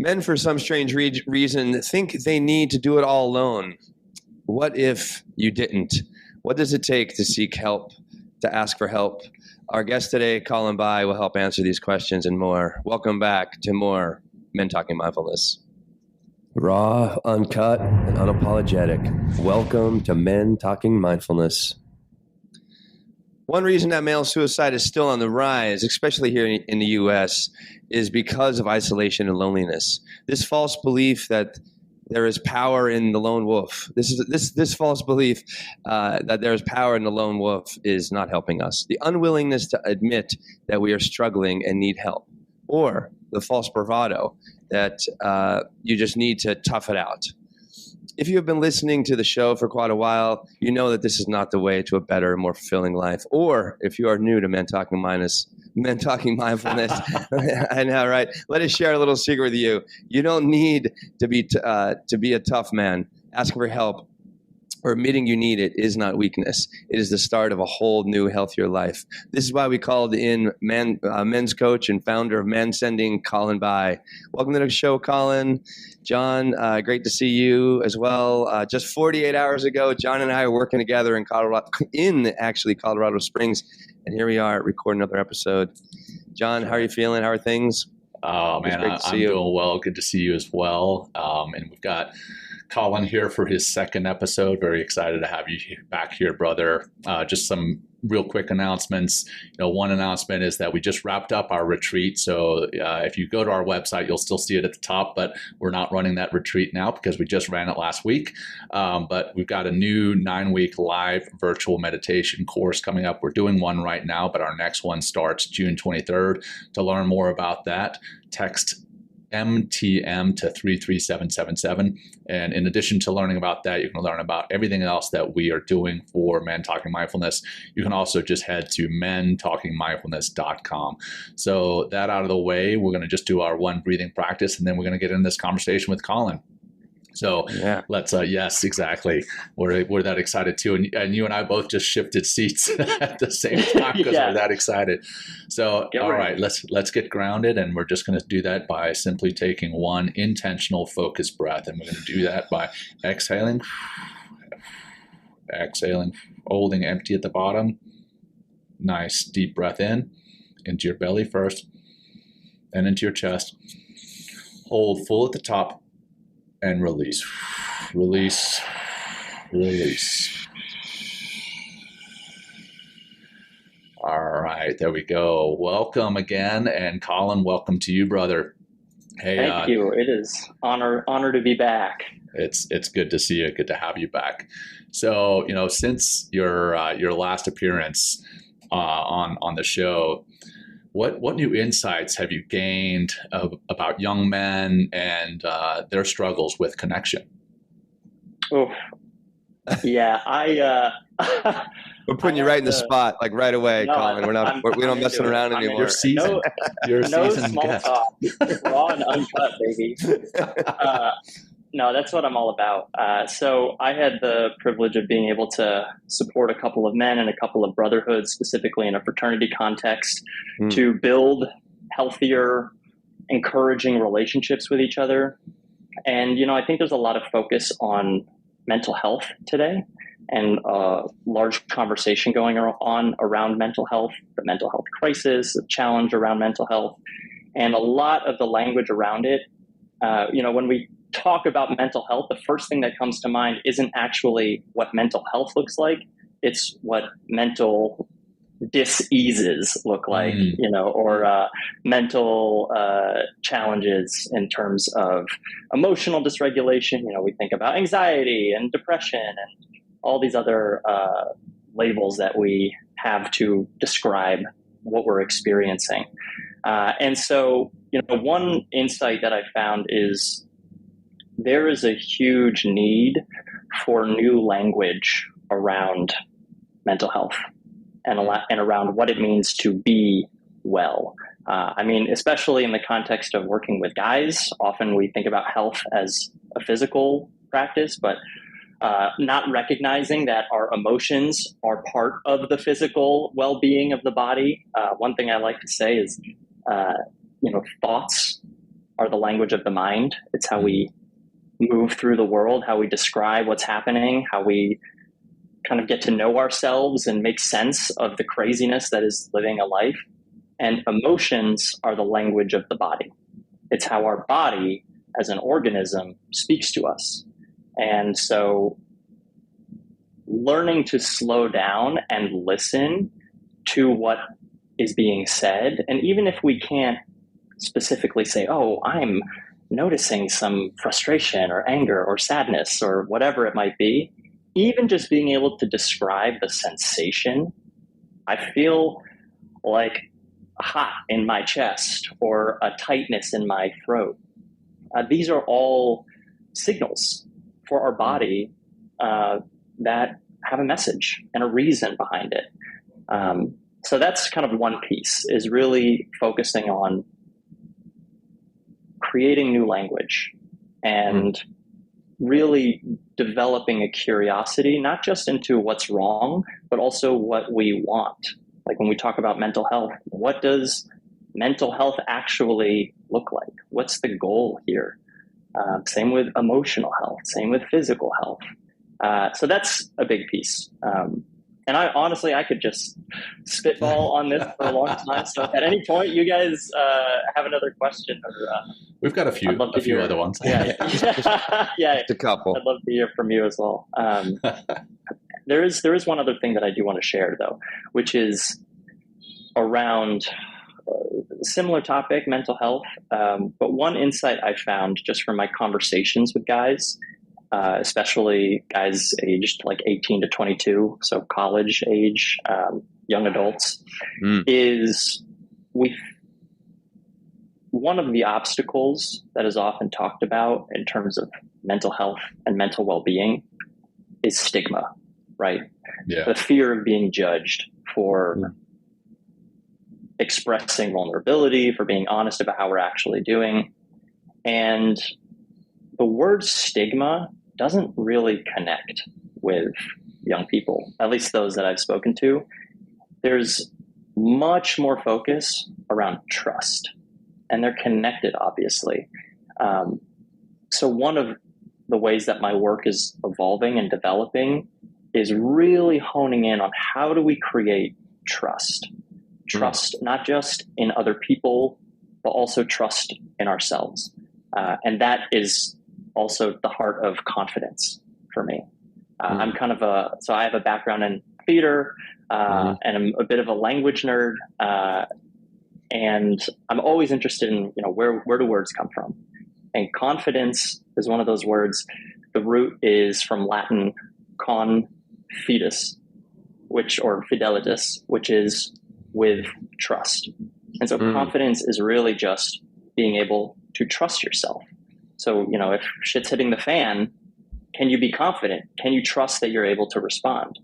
Men, for some strange reason, think they need to do it all alone. What if you didn't? What does it take to seek help, to ask for help? Our guest today, Colin Bye, will help answer these questions and more. Welcome back to more Men Talking Mindfulness. Raw, uncut, and unapologetic. Welcome to Men Talking Mindfulness. One reason that male suicide is still on the rise, especially here in the U.S., is because of isolation and loneliness. This false belief that there is power in the lone wolf. This false belief that there is power in the lone wolf is not helping us. The unwillingness to admit that we are struggling and need help, or the false bravado that you just need to tough it out. If you have been listening to the show for quite a while, you know that this is not the way to a better, more fulfilling life. Or if you are new to Men Talking Mindfulness, I know, right? Let us share a little secret with you. You don't need to be a tough man. Asking for help or admitting you need it is not weakness. It is the start of a whole new, healthier life. This is why we called in men's coach and founder of Manscending, Colin Bye. Welcome to the show, Colin. John, great to see you as well. Just 48 hours ago, John and I were working together in Colorado Springs, and here we are recording another episode. John, how are you feeling? How are things? Oh, man, I'm doing well. Good to see you as well. And we've got Colin here for his second episode. Very excited to have you back here, brother. Just some real quick announcements. One announcement is that we just wrapped up our retreat. So if you go to our website, you'll still see it at the top, but we're not running that retreat now because we just ran it last week. But we've got a new 9-week live virtual meditation course coming up. We're doing one right now, but our next one starts June 23rd. To learn more about that, text MTM to 33777. And in addition to learning about that, you can learn about everything else that we are doing for Men Talking Mindfulness. You can also just head to mentalkingmindfulness.com. So that out of the way, we're going to just do our one breathing practice, and then we're going to get in this conversation with Colin. So yeah. Let's, yes, exactly. We're that excited too. And you and I both just shifted seats at the same time because we're that excited. So, all right, let's get grounded. And we're just going to do that by simply taking one intentional focused breath. And we're going to do that by exhaling, holding empty at the bottom. Nice deep breath in, into your belly first, and into your chest. Hold full at the top. And release, release, release. All right, there we go. Welcome again. And Colin, welcome to you, brother. Hey, thank you. It is honor to be back. It's good to see you. Good to have you back. So, since your last appearance on the show, What new insights have you gained about young men and their struggles with connection? Oh, yeah, we're putting you right in the spot, like right away, Colin. We don't messing around anymore. You're seasoned. You're a seasoned guest. Raw and uncut, baby. No, that's what I'm all about. So I had the privilege of being able to support a couple of men and a couple of brotherhoods, specifically in a fraternity context, to build healthier, encouraging relationships with each other. And, I think there's a lot of focus on mental health today and a large conversation going on around mental health, the mental health crisis, the challenge around mental health, and a lot of the language around it. When we talk about mental health, the first thing that comes to mind isn't actually what mental health looks like. It's what mental dis-eases look like, or mental challenges in terms of emotional dysregulation. We think about anxiety and depression and all these other labels that we have to describe what we're experiencing. And so, one insight that I found is there is a huge need for new language around mental health and around what it means to be well. Especially in the context of working with guys, often we think about health as a physical practice, but not recognizing that our emotions are part of the physical well-being of the body. One thing I like to say is, thoughts are the language of the mind. It's how we move through the world, how we describe what's happening, how we kind of get to know ourselves and make sense of the craziness that is living a life. And emotions are the language of the body. It's how our body as an organism speaks to us. And so learning to slow down and listen to what is being said, and even if we can't specifically say, oh, I'm noticing some frustration or anger or sadness or whatever it might be, even just being able to describe the sensation, I feel like hot in my chest or a tightness in my throat. These are all signals for our body that have a message and a reason behind it. So that's kind of one piece, is really focusing on creating new language and really developing a curiosity, not just into what's wrong, but also what we want. Like when we talk about mental health, what does mental health actually look like? What's the goal here? Same with emotional health, same with physical health. So that's a big piece. And I could just spitball on this for a long time. So if at any point you guys have another question, or we've got a few other ones. Yeah, just a couple. I'd love to hear from you as well. There is one other thing that I do want to share though, which is around similar topic, mental health. But one insight I found just from my conversations with guys, especially guys aged like 18 to 22, so college age, young adults, is one of the obstacles that is often talked about in terms of mental health and mental well-being is stigma, right? Yeah. The fear of being judged for expressing vulnerability, for being honest about how we're actually doing. And the word stigma doesn't really connect with young people, at least those that I've spoken to. There's much more focus around trust, and they're connected, obviously. So one of the ways that my work is evolving and developing is really honing in on how do we create trust. Trust not just in other people, but also trust in ourselves. And that is also the heart of confidence for me. I'm kind of so I have a background in theater, and I'm a bit of a language nerd. And I'm always interested in, where do words come from? And confidence is one of those words. The root is from Latin confidus, or fidelitas, which is with trust. And so confidence is really just being able to trust yourself. So, if shit's hitting the fan, can you be confident? Can you trust that you're able to respond?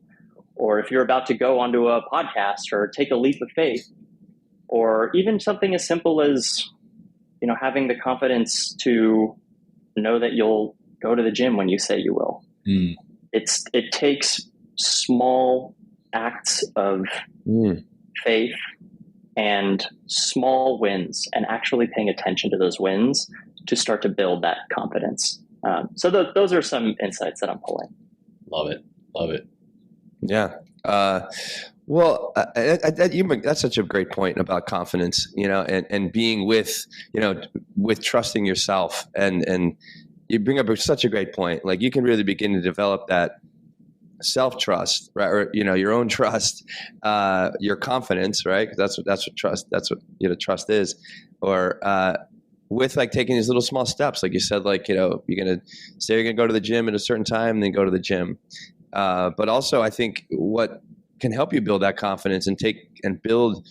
Or if you're about to go onto a podcast or take a leap of faith, or even something as simple as, having the confidence to know that you'll go to the gym when you say you will. It takes small acts of faith and small wins, and actually paying attention to those wins to start to build that confidence. So those are some insights that I'm pulling. Love it. Yeah. Well, that's such a great point about confidence, and being with trusting yourself, and you bring up such a great point. Like you can really begin to develop that self-trust, right? Or, your own trust, your confidence, right? That's what trust is. Or, with like taking these little small steps, like you said, like, you're going to say you're going to go to the gym at a certain time, and then go to the gym. But also I think what can help you build that confidence and build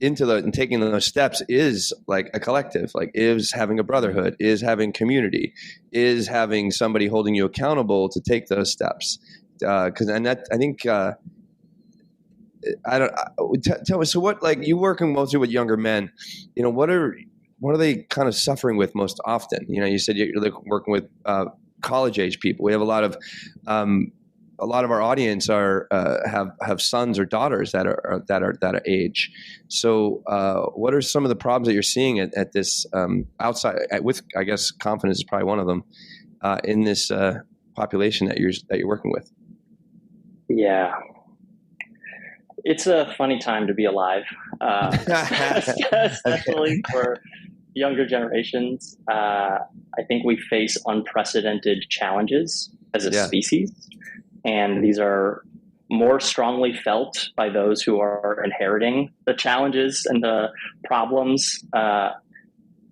into and taking those steps is like a collective, like is having a brotherhood, is having community, is having somebody holding you accountable to take those steps. Tell me, so what, like you working mostly with younger men, what are they kind of suffering with most often? You said you're working with college age people. We have a lot of a lot of our audience are have sons or daughters that are age. So, what are some of the problems that you're seeing at this outside? With, I guess, confidence is probably one of them in this population that you're working with. Yeah, it's a funny time to be alive, especially for younger generations. I think we face unprecedented challenges as a species, and these are more strongly felt by those who are inheriting the challenges and the problems.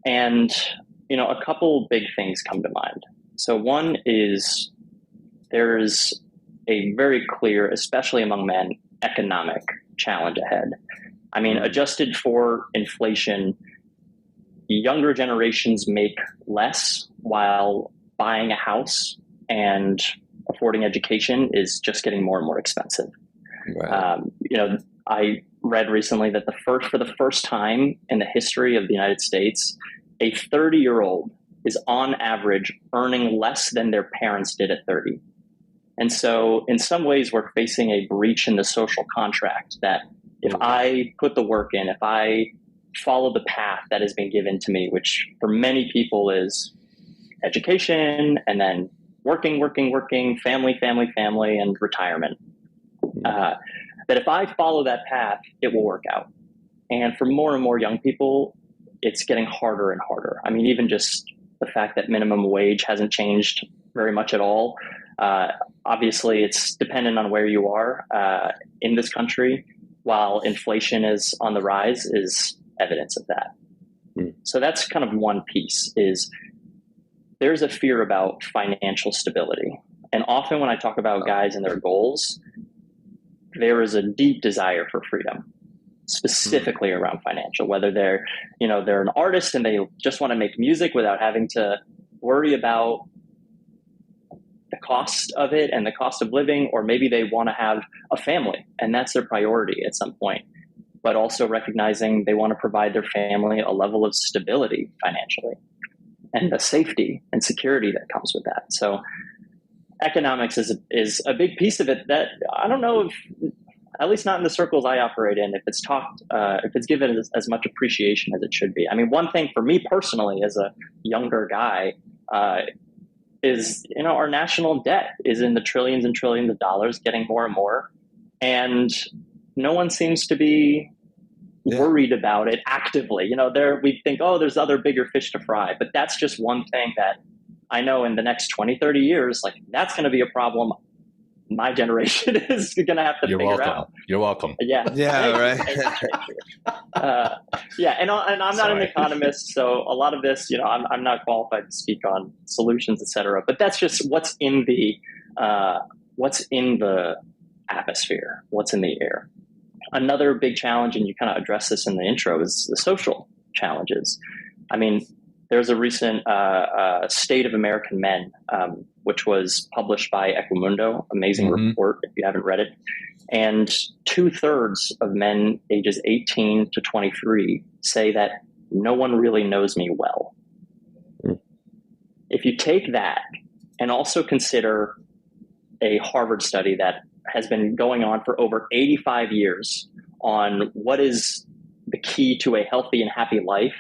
And, a couple big things come to mind. So one is there's a very clear, especially among men, economic challenge ahead. I mean, adjusted for inflation, younger generations make less while buying a house and affording education is just getting more and more expensive. Right. I read recently that for the first time in the history of the United States, a 30-year-old is on average earning less than their parents did at 30. And so in some ways, we're facing a breach in the social contract that if I put the work in, if I follow the path that has been given to me, which for many people is education and then working, family, and retirement, that if I follow that path, it will work out. And for more and more young people, it's getting harder and harder. I mean, even just the fact that minimum wage hasn't changed very much at all. Obviously, it's dependent on where you are in this country, while inflation is on the rise is evidence of that. So that's kind of one piece, is there's a fear about financial stability. And often when I talk about guys and their goals, there is a deep desire for freedom, specifically around financial, whether they're an artist and they just want to make music without having to worry about the cost of it and the cost of living, or maybe they want to have a family and that's their priority at some point, but also recognizing they want to provide their family a level of stability financially and the safety and security that comes with that. So economics is a big piece of it that I don't know if, at least not in the circles I operate in, if it's talked, if it's given as much appreciation as it should be. I mean, one thing for me personally as a younger guy is, our national debt is in the trillions and trillions of dollars, getting more and more. And no one seems to be worried about it actively. We think, there's other bigger fish to fry, but that's just one thing that I know in the next 20, 30 years, that's going to be a problem my generation is going to have to figure out. You're welcome. Yeah. Yeah. Right. And I'm not an economist, so a lot of this, I'm not qualified to speak on solutions, et cetera. But that's just what's in the atmosphere, what's in the air. Another big challenge, and you kind of address this in the intro, is the social challenges. I mean, there's a recent State of American Men, which was published by Equimundo, amazing report if you haven't read it. And 2/3 of men ages 18 to 23 say that no one really knows me well. If you take that and also consider a Harvard study that has been going on for over 85 years on what is the key to a healthy and happy life,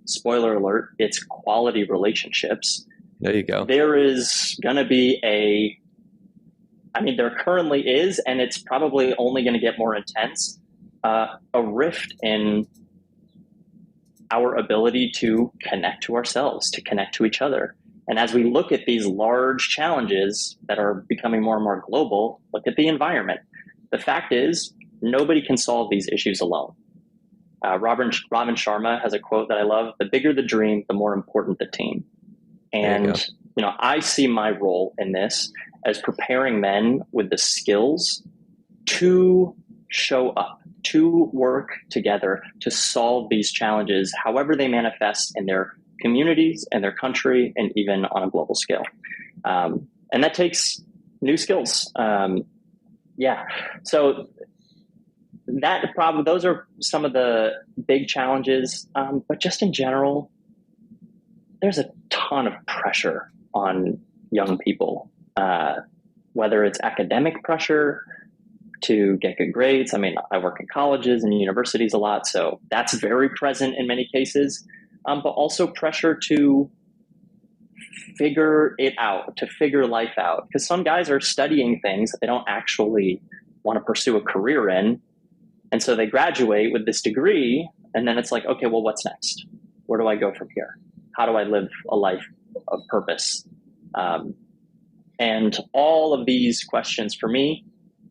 spoiler alert, it's quality relationships. There you go. There is going to be there currently is, and it's probably only going to get more intense, a rift in our ability to connect to ourselves, to connect to each other. And as we look at these large challenges that are becoming more and more global, look at the environment. The fact is, nobody can solve these issues alone. Robin Sharma has a quote that I love: "The bigger the dream, the more important the team." And I see my role in this as preparing men with the skills to show up, to work together, to solve these challenges, however they manifest in their communities and their country, and even on a global scale. And that takes new skills. So those are some of the big challenges. But just in general, there's a ton of pressure on young people. whether it's academic pressure to get good grades. I mean, I work in colleges and universities a lot, so that's very present in many cases, but also pressure to figure it out, to figure life out. Because some guys are studying things that they don't actually want to pursue a career in. And so they graduate with this degree, and then it's like, okay, well, what's next? Where do I go from here? How do I live a life of purpose? And all of these questions for me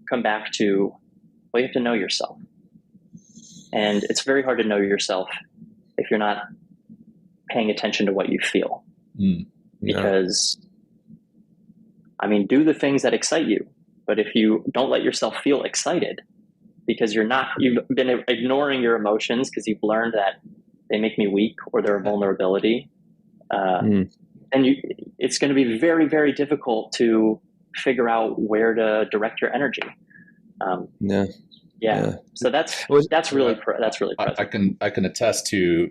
come back to, well, you have to know yourself. And it's very hard to know yourself if you're not paying attention to what you feel. Because, I mean, do the things that excite you. But if you don't let yourself feel excited, because you've been ignoring your emotions because you've learned that they make me weak or they're a vulnerability, and it's going to be very, very difficult to figure out where to direct your energy. So that's really present. I can attest to,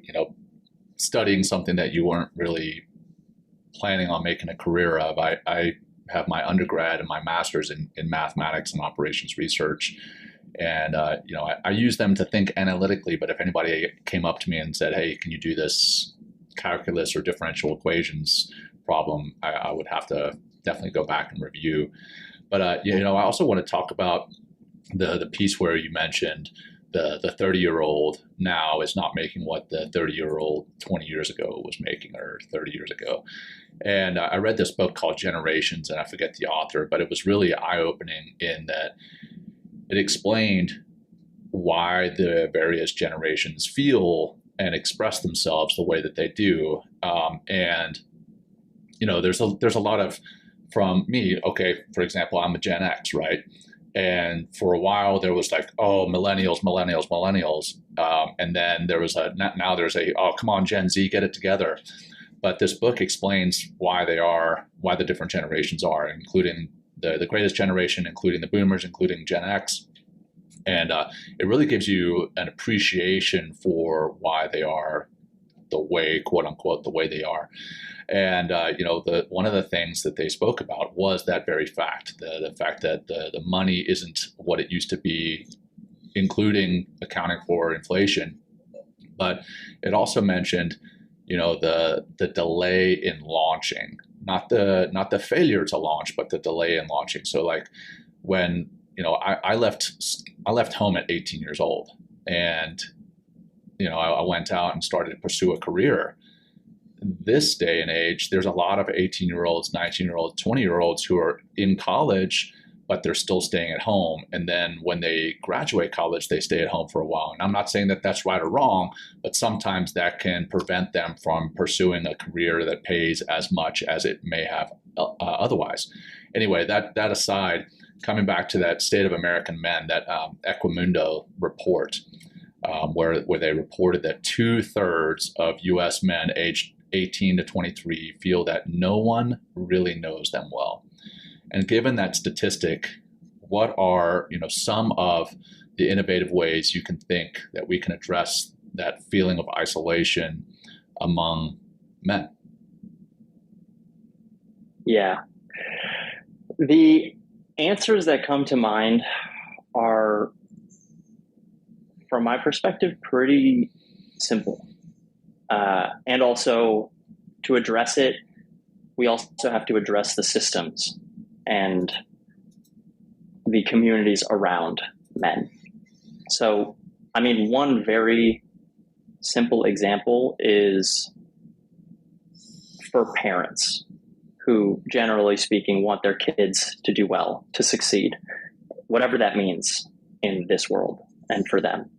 studying something that you weren't really planning on making a career of. I have my undergrad and my master's in mathematics and operations research. And, I use them to think analytically, but if anybody came up to me and said, hey, can you do this calculus or differential equations problem, I would have to definitely go back and review. But, I also want to talk about the piece where you mentioned the 30-year-old now is not making what the 30-year-old 20 years ago was making, or 30 years ago. And I read this book called Generations, and I forget the author, but it was really eye-opening in that it explained why the various generations feel and express themselves the way that they do. There's a lot of, from me, okay, for example, I'm a Gen X, right? And for a while there was like, oh, millennials. And then now there's oh, come on, Gen Z, get it together. But this book explains why the different generations are, including the greatest generation, including the boomers, including Gen X. And it really gives you an appreciation for why they are the way, quote unquote, the way they are. And, one of the things that they spoke about was that very fact, the fact that the money isn't what it used to be, including accounting for inflation. But it also mentioned, the delay in launching, not the failure to launch, but the delay in launching. So like when, I left home at 18 years old, and, I went out and started to pursue a career. This day and age, there's a lot of 18-year-olds, 19-year-olds, 20-year-olds who are in college, but they're still staying at home. And then when they graduate college, they stay at home for a while. And I'm not saying that that's right or wrong, but sometimes that can prevent them from pursuing a career that pays as much as it may have otherwise. Anyway, that aside, coming back to that State of American Men, that Equimundo report, where they reported that 2/3 of U.S. men aged 18 to 23 feel that no one really knows them well. And given that statistic, what are some of the innovative ways you can think that we can address that feeling of isolation among men? Yeah. The answers that come to mind are, from my perspective, pretty simple. And also, to address it, we also have to address the systems and the communities around men. So, I mean, one very simple example is for parents who, generally speaking, want their kids to do well, to succeed, whatever that means in this world and for them.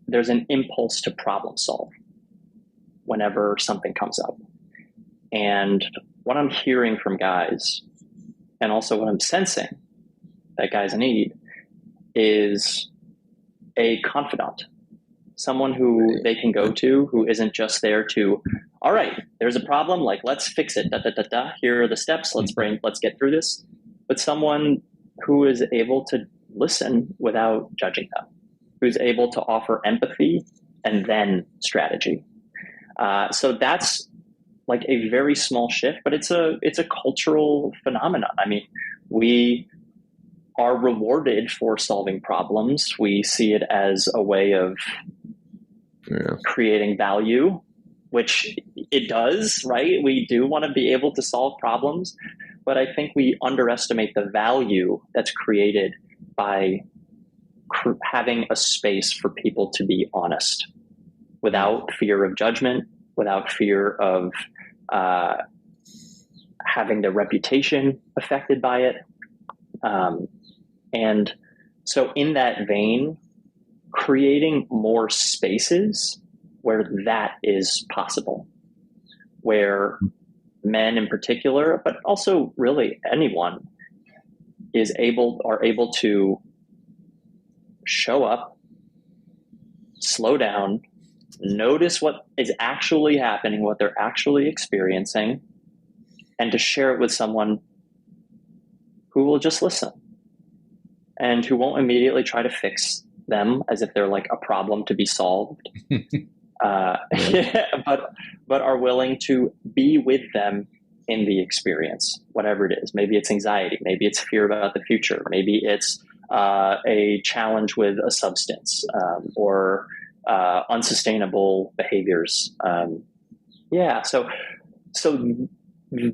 There's an impulse to problem solve whenever something comes up. And what I'm hearing from guys, and also what I'm sensing that guys need, is a confidant, someone who they can go to, who isn't just there to, all right, there's a problem, like, let's fix it, here are the steps, let's get through this. But someone who is able to listen without judging them, who's able to offer empathy and then strategy. So that's like a very small shift, but it's a cultural phenomenon. I mean, we are rewarded for solving problems. We see it as a way of creating value, which it does, right? We do want to be able to solve problems, but I think we underestimate the value that's created by having a space for people to be honest without fear of judgment, without fear of having their reputation affected by it. And so in that vein, creating more spaces where that is possible, where men in particular, but also really anyone are able to show up, slow down, notice what is actually happening, what they're actually experiencing, and to share it with someone who will just listen and who won't immediately try to fix them as if they're like a problem to be solved, but are willing to be with them in the experience, whatever it is. Maybe it's anxiety, maybe it's fear about the future, maybe it's a challenge with a substance, or unsustainable behaviors. So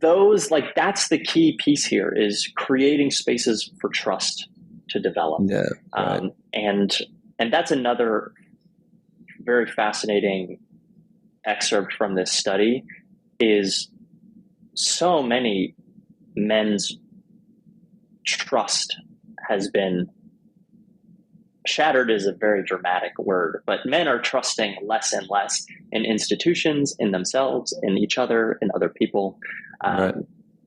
those, like, that's the key piece here, is creating spaces for trust to develop. And that's another very fascinating excerpt from this study, is so many men's trust has been shattered, is a very dramatic word, but men are trusting less and less in institutions, in themselves, in each other, in other people.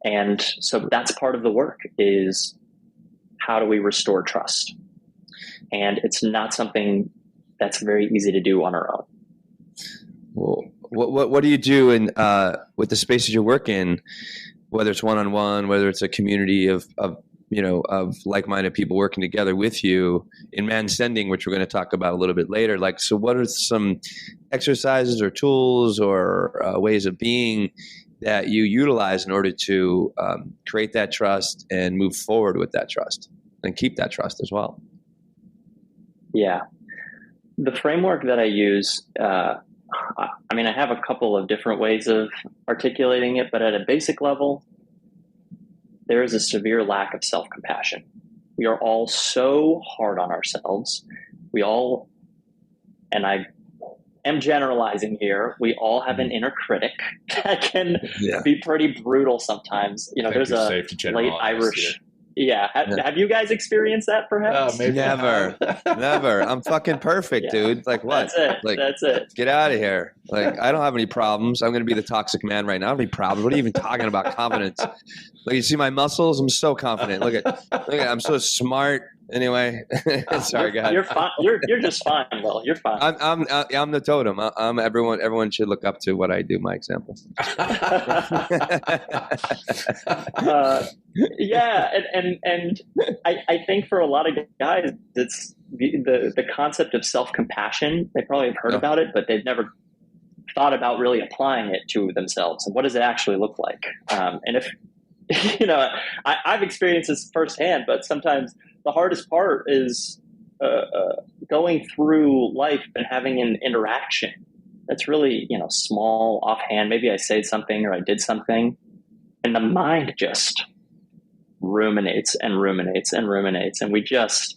And so that's part of the work, is how do we restore trust? And it's not something that's very easy to do on our own. Well, what do you do with the spaces you work in, whether it's one-on-one, whether it's a community of like-minded people working together with you in Manscending, which we're going to talk about a little bit later? Like, so what are some exercises or tools or ways of being that you utilize in order to create that trust and move forward with that trust and keep that trust as well? Yeah. The framework that I use, I have a couple of different ways of articulating it, but at a basic level, there is a severe lack of self-compassion. We are all so hard on ourselves. And I am generalizing here, we all have an inner critic that can be pretty brutal sometimes. There's a late Irish... Yeah. Have you guys experienced that perhaps? Maybe never. I'm fucking perfect, dude. Like, what? That's it. Get out of here. Like, I don't have any problems. I'm going to be the toxic man right now. I don't have any problems. What are you even talking about confidence? Look, you see my muscles? I'm so confident. Look at I'm so smart. Anyway, sorry, guys. You're fine. You're just fine, Will. You're fine. I'm the totem. I'm everyone. Everyone should look up to what I do. My example. And I think for a lot of guys, it's the concept of self-compassion. They probably have heard about it, but they've never thought about really applying it to themselves. And what does it actually look like? And if I've experienced this firsthand, but sometimes the hardest part is going through life and having an interaction that's really, small, offhand. Maybe I say something or I did something, and the mind just ruminates and ruminates and ruminates. And we just,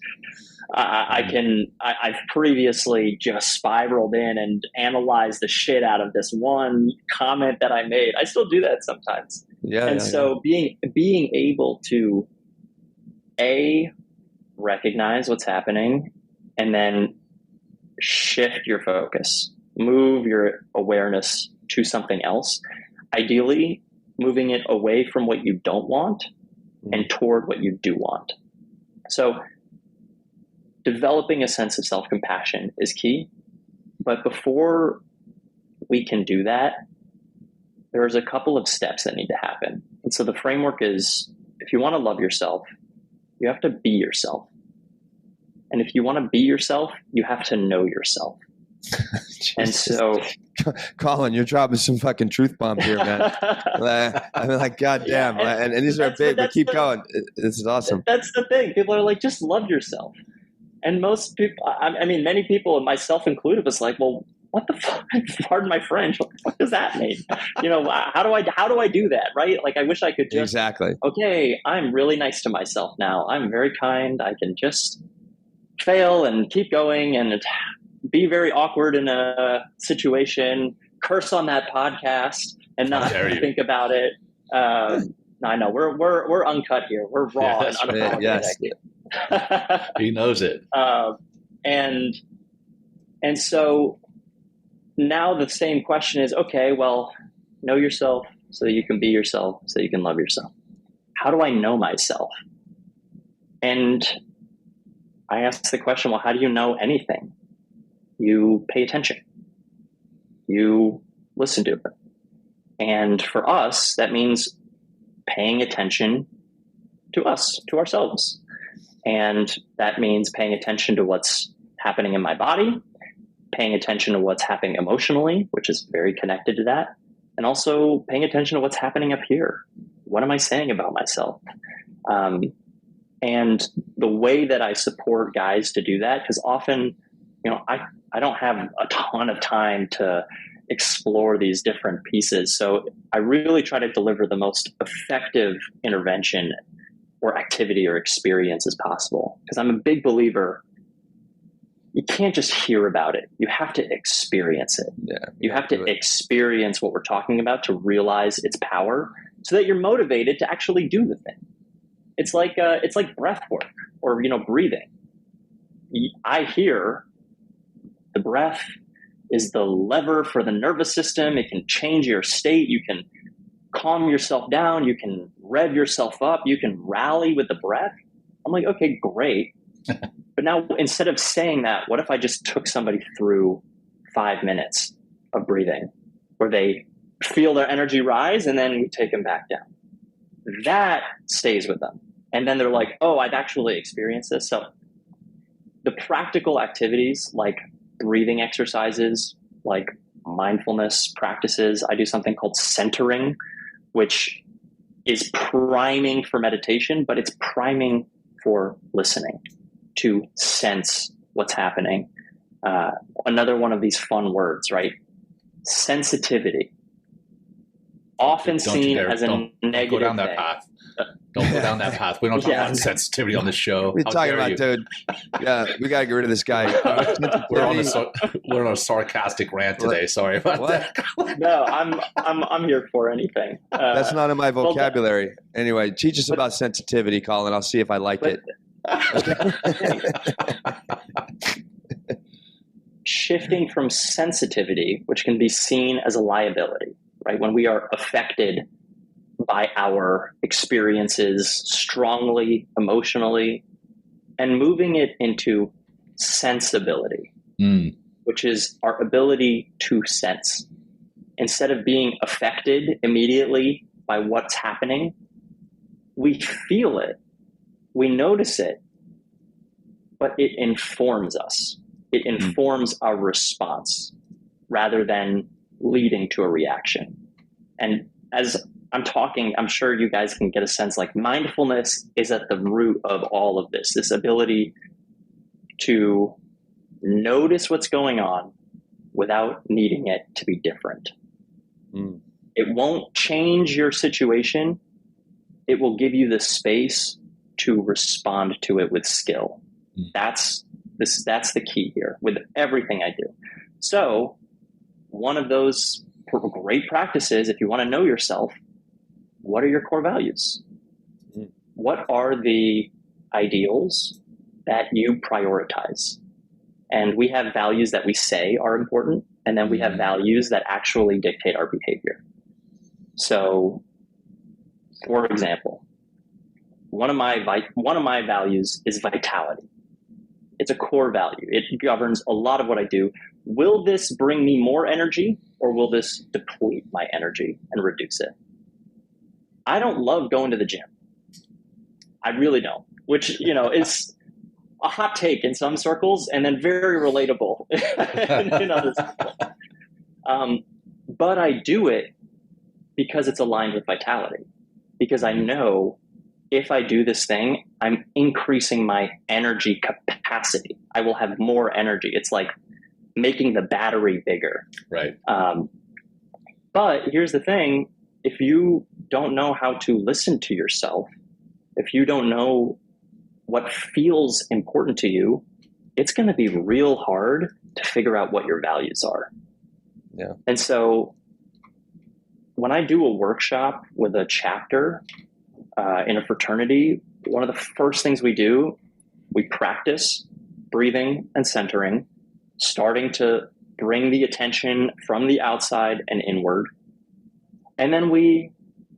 I've previously just spiraled in and analyzed the shit out of this one comment that I made. I still do that sometimes. So being able to recognize what's happening and then shift your focus, move your awareness to something else, ideally moving it away from what you don't want and toward what you do want. So developing a sense of self-compassion is key. But before we can do that, there's a couple of steps that need to happen. And so the framework is, if you want to love yourself, you have to be yourself. And if you want to be yourself, you have to know yourself. And so, Colin, you're dropping some fucking truth bombs here, man. I mean, like, goddamn. Yeah, and these are big, but keep going. This is awesome. That's the thing. People are like, just love yourself. And most people, I mean, many people, and myself included, was like, well, what the fuck? Pardon my French. What does that mean? How do I do that? Right? Like, I wish I could just, exactly. Okay, I'm really nice to myself now. I'm very kind. I can just fail and keep going and be very awkward in a situation, curse on that podcast and not think about it. I know we're uncut here. We're raw and unapologetic. Yes. He knows it. And so now the same question is, okay, well, know yourself so that you can be yourself, so you can love yourself. How do I know myself? And I ask the question, well, how do you know anything? You pay attention. You listen to it. And for us, that means paying attention to us, to ourselves. And that means paying attention to what's happening in my body, paying attention to what's happening emotionally, which is very connected to that, and also paying attention to what's happening up here. What am I saying about myself? And the way that I support guys to do that, because often, I don't have a ton of time to explore these different pieces. So I really try to deliver the most effective intervention or activity or experience as possible. Because I'm a big believer, you can't just hear about it. You have to experience it. Yeah, you have to experience what we're talking about to realize its power so that you're motivated to actually do the thing. It's like breath work or, breathing. I hear the breath is the lever for the nervous system. It can change your state. You can calm yourself down. You can rev yourself up. You can rally with the breath. I'm like, okay, great. But now instead of saying that, what if I just took somebody through 5 minutes of breathing where they feel their energy rise and then we take them back down? That stays with them. And then they're like, oh, I've actually experienced this. So the practical activities like breathing exercises, like mindfulness practices, I do something called centering, which is priming for meditation, but it's priming for listening to sense what's happening. Another one of these fun words, right? Sensitivity. Often seen as a negative don't go down that path. Don't go down that path. We don't talk about sensitivity on the show. What are you talking about, dude? Yeah, we got to get rid of this guy. We're on a sarcastic rant today. Sorry about that. No, I'm here for anything. That's not in my vocabulary. Anyway, teach us about sensitivity, Colin. I'll see if I like it. Shifting from sensitivity, which can be seen as a liability, right? When we are affected by our experiences strongly, emotionally, and moving it into sensibility, which is our ability to sense. Instead of being affected immediately by what's happening, we feel it, we notice it, but it informs us. It informs our response rather than leading to a reaction. And as I'm talking, I'm sure you guys can get a sense like mindfulness is at the root of all of this, this ability to notice what's going on without needing it to be different. It won't change your situation. It will give you the space to respond to it with skill. That's the key here with everything I do. So one of those great practices, if you want to know yourself, what are your core values? What are the ideals that you prioritize? And we have values that we say are important, and then we have values that actually dictate our behavior. So, for example, one of my values is vitality. It's a core value. It governs a lot of what I do. Will this bring me more energy, or will this deplete my energy and reduce it? I don't love going to the gym. I really don't, which, is a hot take in some circles and then very relatable in others. But I do it because it's aligned with vitality, because I know if I do this thing, I'm increasing my energy capacity. I will have more energy. It's like making the battery bigger. Right. But here's the thing. If you don't know how to listen to yourself, if you don't know what feels important to you, it's going to be real hard to figure out what your values are. Yeah. And so when I do a workshop with a chapter in a fraternity, one of the first things we do, we practice breathing and centering, starting to bring the attention from the outside and inward. And then we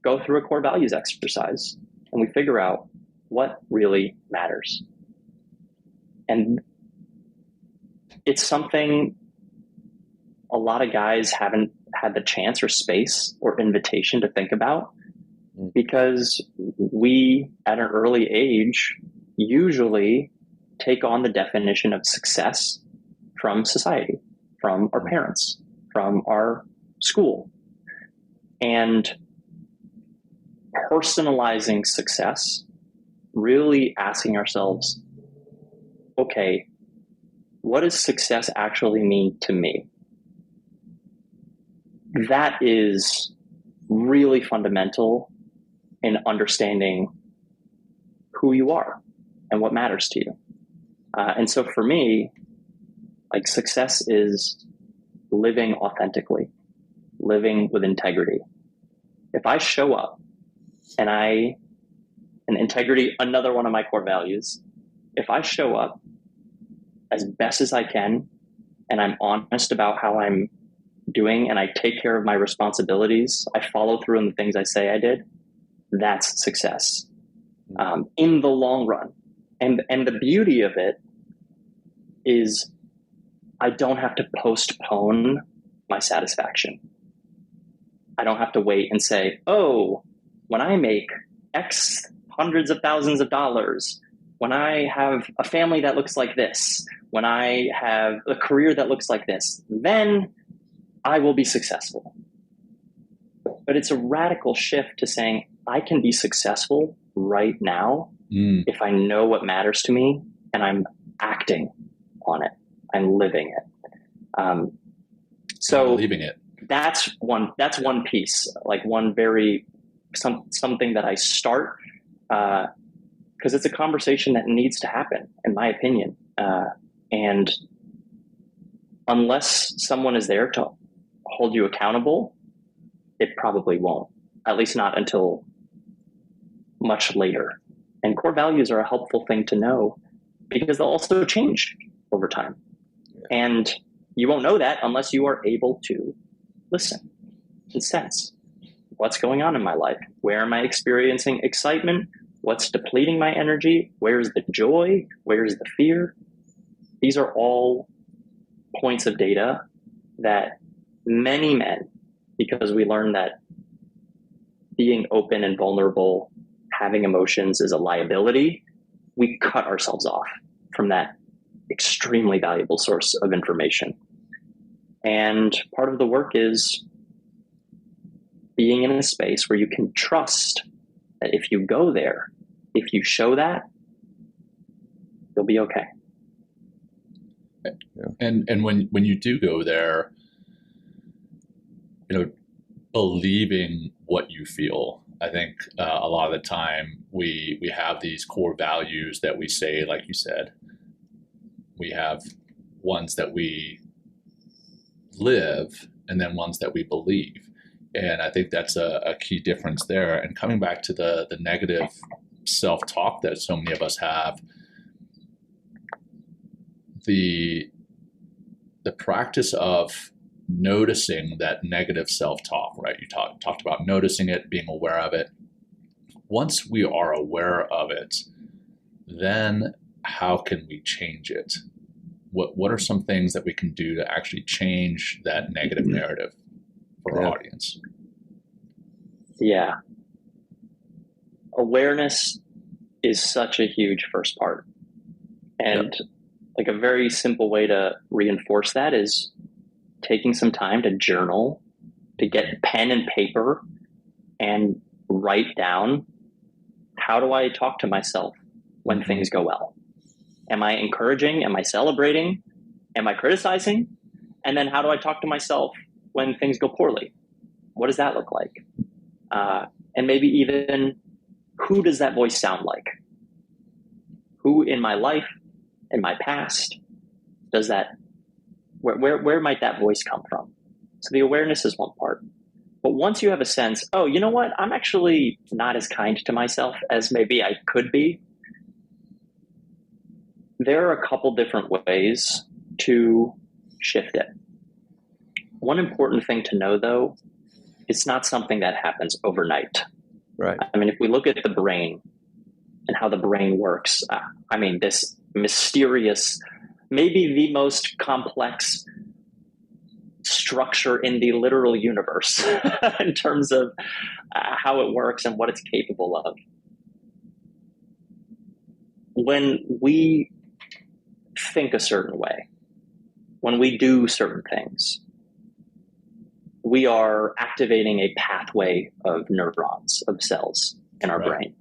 go through a core values exercise and we figure out what really matters. And it's something a lot of guys haven't had the chance or space or invitation to think about, because we, at an early age, usually take on the definition of success from society, from our parents, from our school. And personalizing success, really asking ourselves, okay, what does success actually mean to me? That is really fundamental in understanding who you are and what matters to you. And so for me, like, success is living authentically, living with integrity. If I show up and integrity, another one of my core values, if I show up as best as I can and I'm honest about how I'm doing and I take care of my responsibilities, I follow through on the things I say I did, that's success in the long run. And the beauty of it is I don't have to postpone my satisfaction. I don't have to wait and say, oh, when I make X hundreds of thousands of dollars, when I have a family that looks like this, when I have a career that looks like this, then I will be successful. But it's a radical shift to saying, I can be successful right now if I know what matters to me and I'm acting on it. I'm living it. So believing it. That's one piece, like one something that I start, because it's a conversation that needs to happen, in my opinion. And unless someone is there to hold you accountable, it probably won't, at least not until much later. And core values are a helpful thing to know because they'll also change over time. And you won't know that unless you are able to listen and sense what's going on in my life. Where am I experiencing excitement? What's depleting my energy? Where's the joy? Where's the fear? These are all points of data that many men, because we learn that being open and vulnerable, having emotions is a liability, we cut ourselves off from that extremely valuable source of information. And part of the work is being in a space where you can trust that if you go there, if you show that, you'll be okay. Yeah. And when you do go there, believing what you feel. I think a lot of the time we have these core values that we say, like you said, we have ones that we live and then ones that we believe. And I think that's a key difference there. And coming back to the negative self-talk that so many of us have, the practice of noticing that negative self-talk, right? You talked about noticing it, being aware of it. Once we are aware of it, then how can we change it? What are some things that we can do to actually change that negative narrative for our audience? Yeah. Awareness is such a huge first part. And like a very simple way to reinforce that is taking some time to journal, to get pen and paper and write down, how do I talk to myself when things go well? Am I encouraging? Am I celebrating? Am I criticizing? And then how do I talk to myself when things go poorly? What does that look like? And maybe even, who does that voice sound like? Who in my life, in my past, does that, where might that voice come from? So the awareness is one part. But once you have a sense, oh, you know what? I'm actually not as kind to myself as maybe I could be. There are a couple different ways to shift it. One important thing to know, though, it's not something that happens overnight. Right. I mean, if we look at the brain and how the brain works, I mean, this mysterious, maybe the most complex structure in the literal universe in terms of how it works and what it's capable of. When we think a certain way, when we do certain things, we are activating a pathway of neurons, of cells in our brain.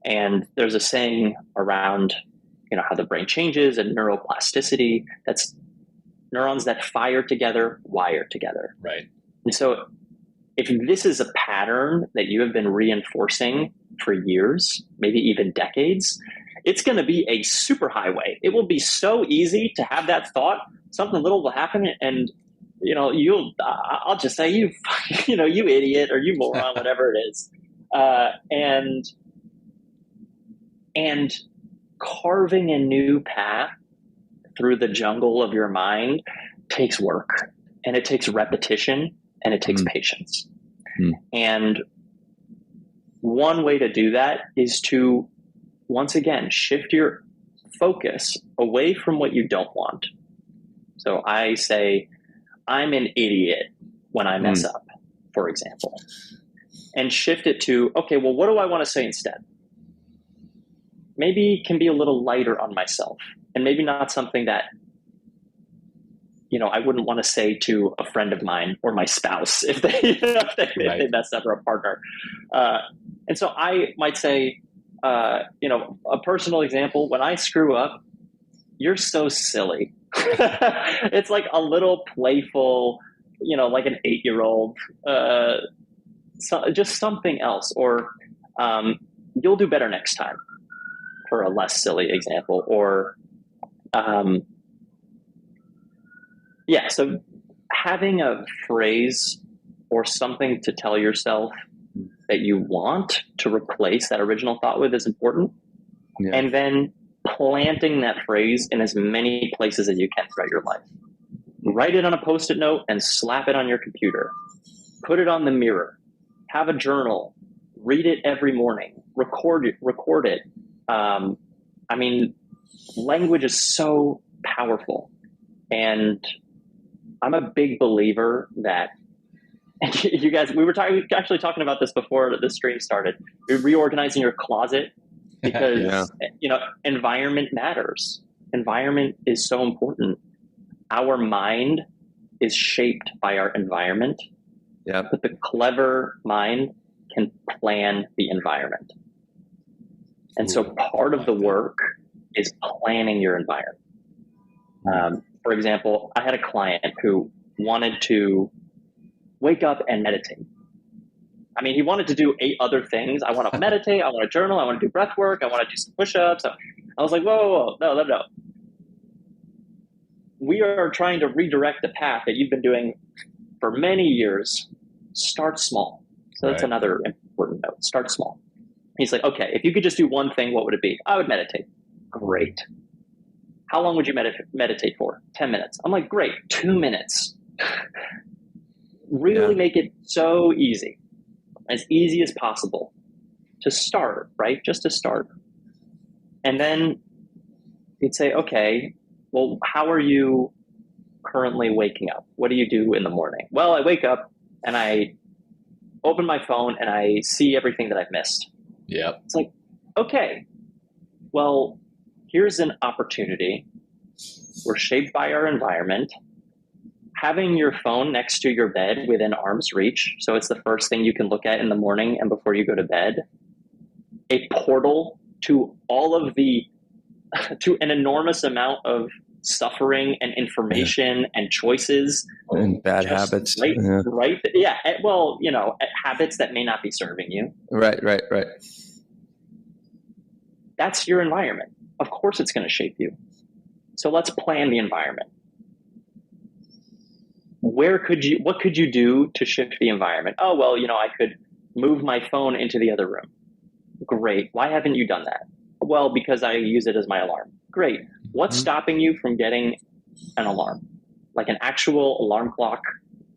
And there's a saying around, how the brain changes and neuroplasticity. That's neurons that fire together, wire together. Right. And so if this is a pattern that you have been reinforcing for years, maybe even decades, it's going to be a superhighway. It will be so easy to have that thought, something little will happen, and I'll just say you idiot or you moron, whatever it is. And carving a new path through the jungle of your mind takes work, and it takes repetition, and it takes patience. And one way to do that is to, once again, shift your focus away from what you don't want. So I say, I'm an idiot when I mess up, for example, and shift it to, okay, well, what do I want to say instead? Maybe it can be a little lighter on myself, and maybe not something that, I wouldn't want to say to a friend of mine or my spouse if they mess up, or a partner. And so I might say, a personal example, when I screw up, you're so silly. It's like a little playful, like an 8-year-old, just something else, or you'll do better next time, for a less silly example. Or so having a phrase or something to tell yourself that you want to replace that original thought with is important. And then planting that phrase in as many places as you can throughout your life. Write it on a Post-it note and slap it on your computer. Put it on the mirror. Have a journal. Read it every morning. Record it. I mean, language is so powerful. And I'm a big believer that, and you guys, we were actually talking about this before the stream started. You're reorganizing your closet because, environment matters. Environment is so important. Our mind is shaped by our environment, but the clever mind can plan the environment. And so part of the work is planning your environment. For example, I had a client who wanted to wake up and meditate. I mean, he wanted to do 8 other things. I want to meditate. I want to journal. I want to do breath work. I want to do some push-ups. I was like, whoa, no. We are trying to redirect the path that you've been doing for many years. Start small. So that's another important note. Start small. He's like, okay, if you could just do one thing, what would it be? I would meditate. Great. How long would you meditate for? 10 minutes. I'm like, great, 2 minutes. Really make it so easy, as easy as possible to start, right? Just to start. And then you'd say, okay, well, how are you currently waking up? What do you do in the morning? Well, I wake up and I open my phone and I see everything that I've missed. Yep. It's like, okay, well, here's an opportunity. We're shaped by our environment. Having your phone next to your bed within arm's reach, so it's the first thing you can look at in the morning and before you go to bed, a portal to to an enormous amount of suffering and information and choices and bad habits. Right. Yeah. Well, habits that may not be serving you. Right. That's your environment. Of course it's going to shape you. So let's plan the environment. What could you do to shift the environment? Oh, well, I could move my phone into the other room. Great. Why haven't you done that? Well, because I use it as my alarm. Great. What's stopping you from getting an alarm? Like an actual alarm clock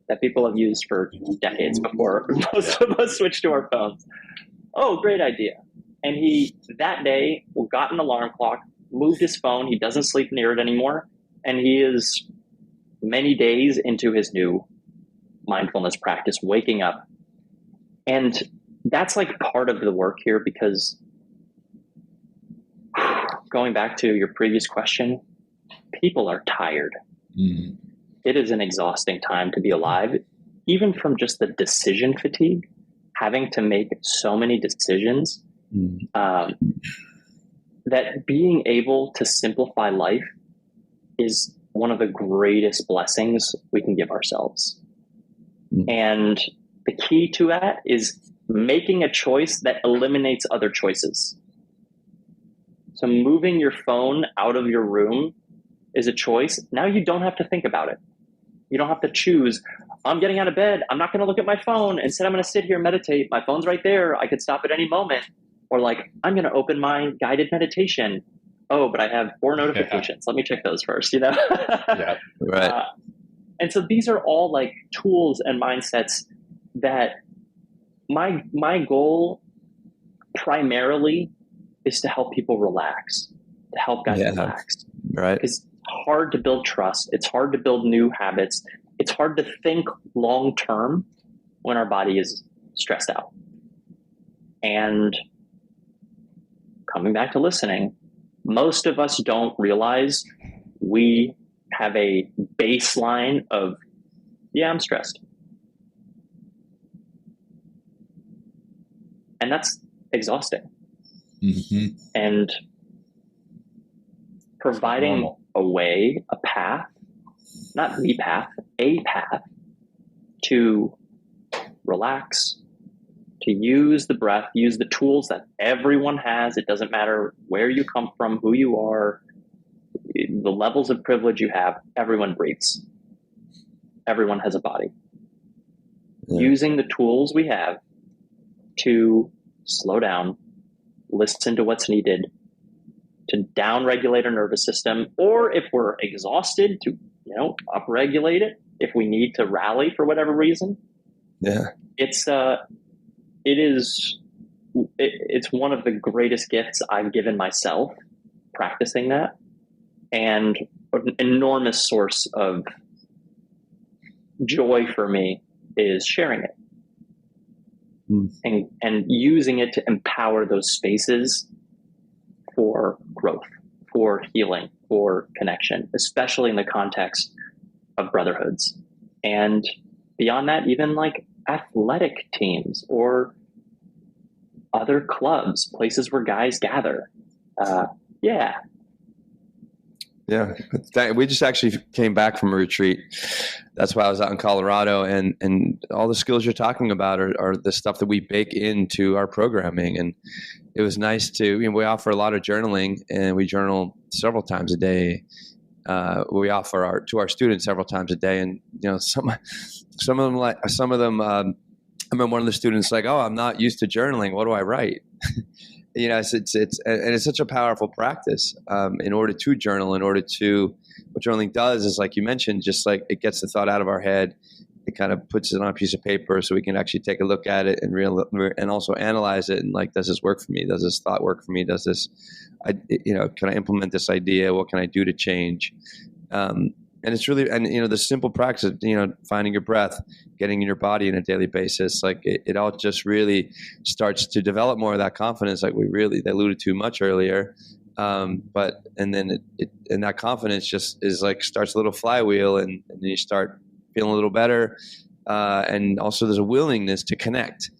that people have used for decades before most of us switched to our phones. Oh, great idea. And he, that day, got an alarm clock, moved his phone. He doesn't sleep near it anymore. And he is many days into his new mindfulness practice, waking up. And that's like part of the work here, because going back to your previous question, people are tired. Mm-hmm. It is an exhausting time to be alive, even from just the decision fatigue, having to make so many decisions, that being able to simplify life is one of the greatest blessings we can give ourselves. Mm-hmm. And the key to that is making a choice that eliminates other choices. So moving your phone out of your room is a choice. Now you don't have to think about it. You don't have to choose, I'm getting out of bed, I'm not going to look at my phone. Instead, I'm going to sit here and meditate. My phone's right there. I could stop at any moment. Or like, I'm going to open my guided meditation. Oh, but I have 4 notifications. Let me check those first, Yeah, right. And so these are all like tools and mindsets that my goal primarily is to help people relax, to help guys relax. Right. It's hard to build trust. It's hard to build new habits. It's hard to think long term when our body is stressed out. And coming back to listening, most of us don't realize we have a baseline of, I'm stressed. And that's exhausting. Mm-hmm. And providing a way, a path, not the path, a path to relax, to use the breath, use the tools that everyone has. It doesn't matter where you come from, who you are, the levels of privilege you have. Everyone breathes. Everyone has a body. Yeah. Using the tools we have to slow down, listen to what's needed, to down-regulate our nervous system, or if we're exhausted, to upregulate it if we need to rally for whatever reason. Yeah, it's one of the greatest gifts I've given myself, practicing that, and an enormous source of joy for me is sharing it. And using it to empower those spaces for growth, for healing, for connection, especially in the context of brotherhoods. And beyond that, even like athletic teams or other clubs, places where guys gather. Yeah. We just actually came back from a retreat. That's why I was out in Colorado, and all the skills you're talking about are the stuff that we bake into our programming. And it was nice to, we offer a lot of journaling, and we journal several times a day. We offer to our students several times a day. And, some of them, I remember one of the students like, oh, I'm not used to journaling. What do I write? It's such a powerful practice in order to journal, what journaling does is, like you mentioned, just like it gets the thought out of our head. It kind of puts it on a piece of paper so we can actually take a look at it and also analyze it. And like, does this work for me? Does this thought work for me? Does this, can I implement this idea? What can I do to change? And it's really, the simple practice of, finding your breath, getting in your body on a daily basis, like it all just really starts to develop more of that confidence, like they alluded to much earlier. And then and that confidence just is like starts a little flywheel, and then you start feeling a little better. And also there's a willingness to connect,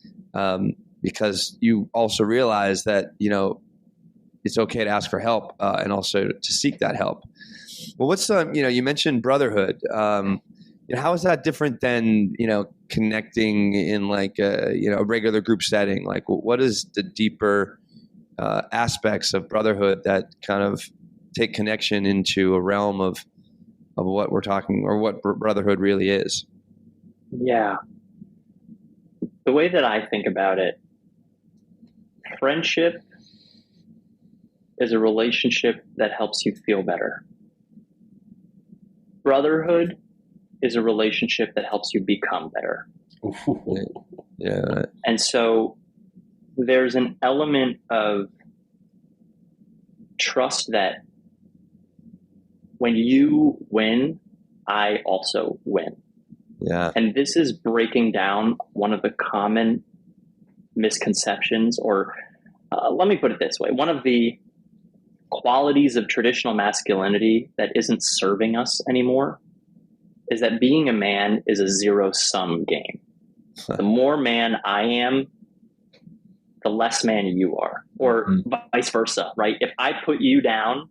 because you also realize that, it's okay to ask for help, and also to seek that help. Well, what's you mentioned brotherhood. How is that different than, connecting in like a regular group setting? Like, what is the deeper aspects of brotherhood that kind of take connection into a realm of what we're talking, or what brotherhood really is? Yeah. The way that I think about it, friendship is a relationship that helps you feel better. Brotherhood is a relationship that helps you become better. Yeah. And so there's an element of trust that when you win, I also win. Yeah. And this is breaking down one of the common misconceptions, or let me put it this way. One of the qualities of traditional masculinity that isn't serving us anymore is that being a man is a zero-sum game. The more man I am, the less man you are, or vice versa, right? If I put you down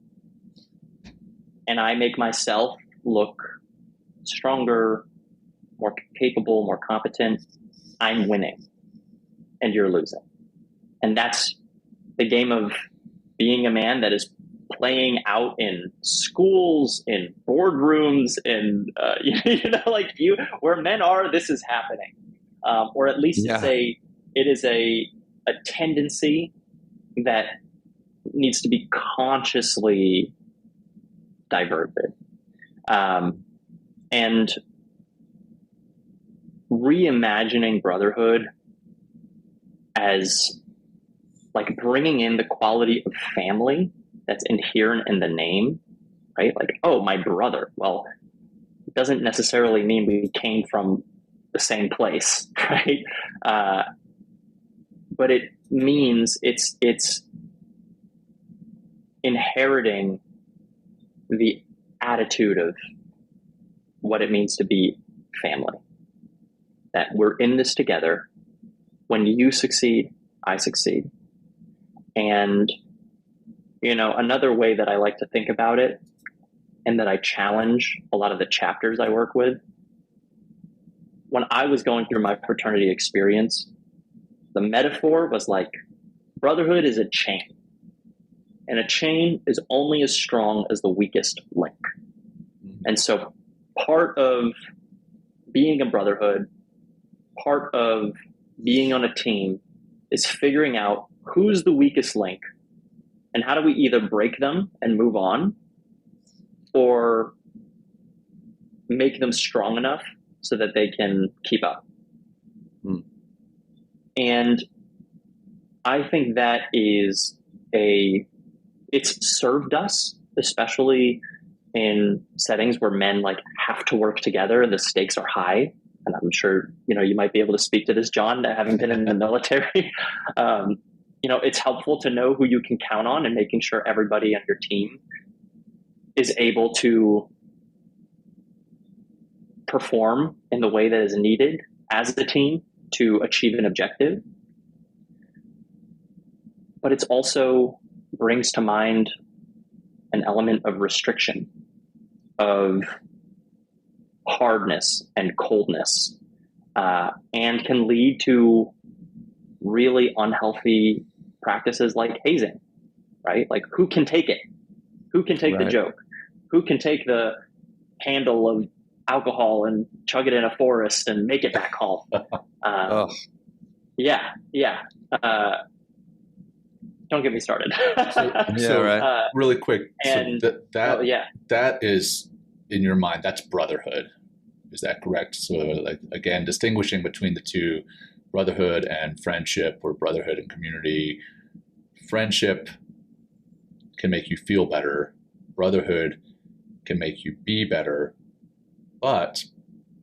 and I make myself look stronger, more capable, more competent, I'm winning and you're losing. And that's the game of being a man that is playing out in schools, in boardrooms, in where men are, this is happening. Or at least it is a tendency that needs to be consciously diverted. And reimagining brotherhood as like bringing in the quality of family that's inherent in the name, right? Like, oh, my brother. Well, it doesn't necessarily mean we came from the same place, right? But it means it's inheriting the attitude of what it means to be family. That we're in this together. When you succeed, I succeed. And, another way that I like to think about it, and that I challenge a lot of the chapters I work with, when I was going through my fraternity experience, the metaphor was like, brotherhood is a chain. And a chain is only as strong as the weakest link. And so part of being a brotherhood, part of being on a team is figuring out who's the weakest link and how do we either break them and move on or make them strong enough so that they can keep up. And I think that is it's served us, especially in settings where men like have to work together and the stakes are high. And I'm sure, you might be able to speak to this, John, having been in the military. It's helpful to know who you can count on and making sure everybody on your team is able to perform in the way that is needed as a team to achieve an objective. But it's also brings to mind an element of restriction, of hardness and coldness, and can lead to really unhealthy practices like hazing, right? Like, who can take it? Who can take the joke? Who can take the handle of alcohol and chug it in a forest and make it back home? Don't get me started. Really quick. And that is, in your mind, that's brotherhood. Is that correct? So, like, again, distinguishing between the two, brotherhood and friendship, or brotherhood and community. Friendship can make you feel better. Brotherhood can make you be better. But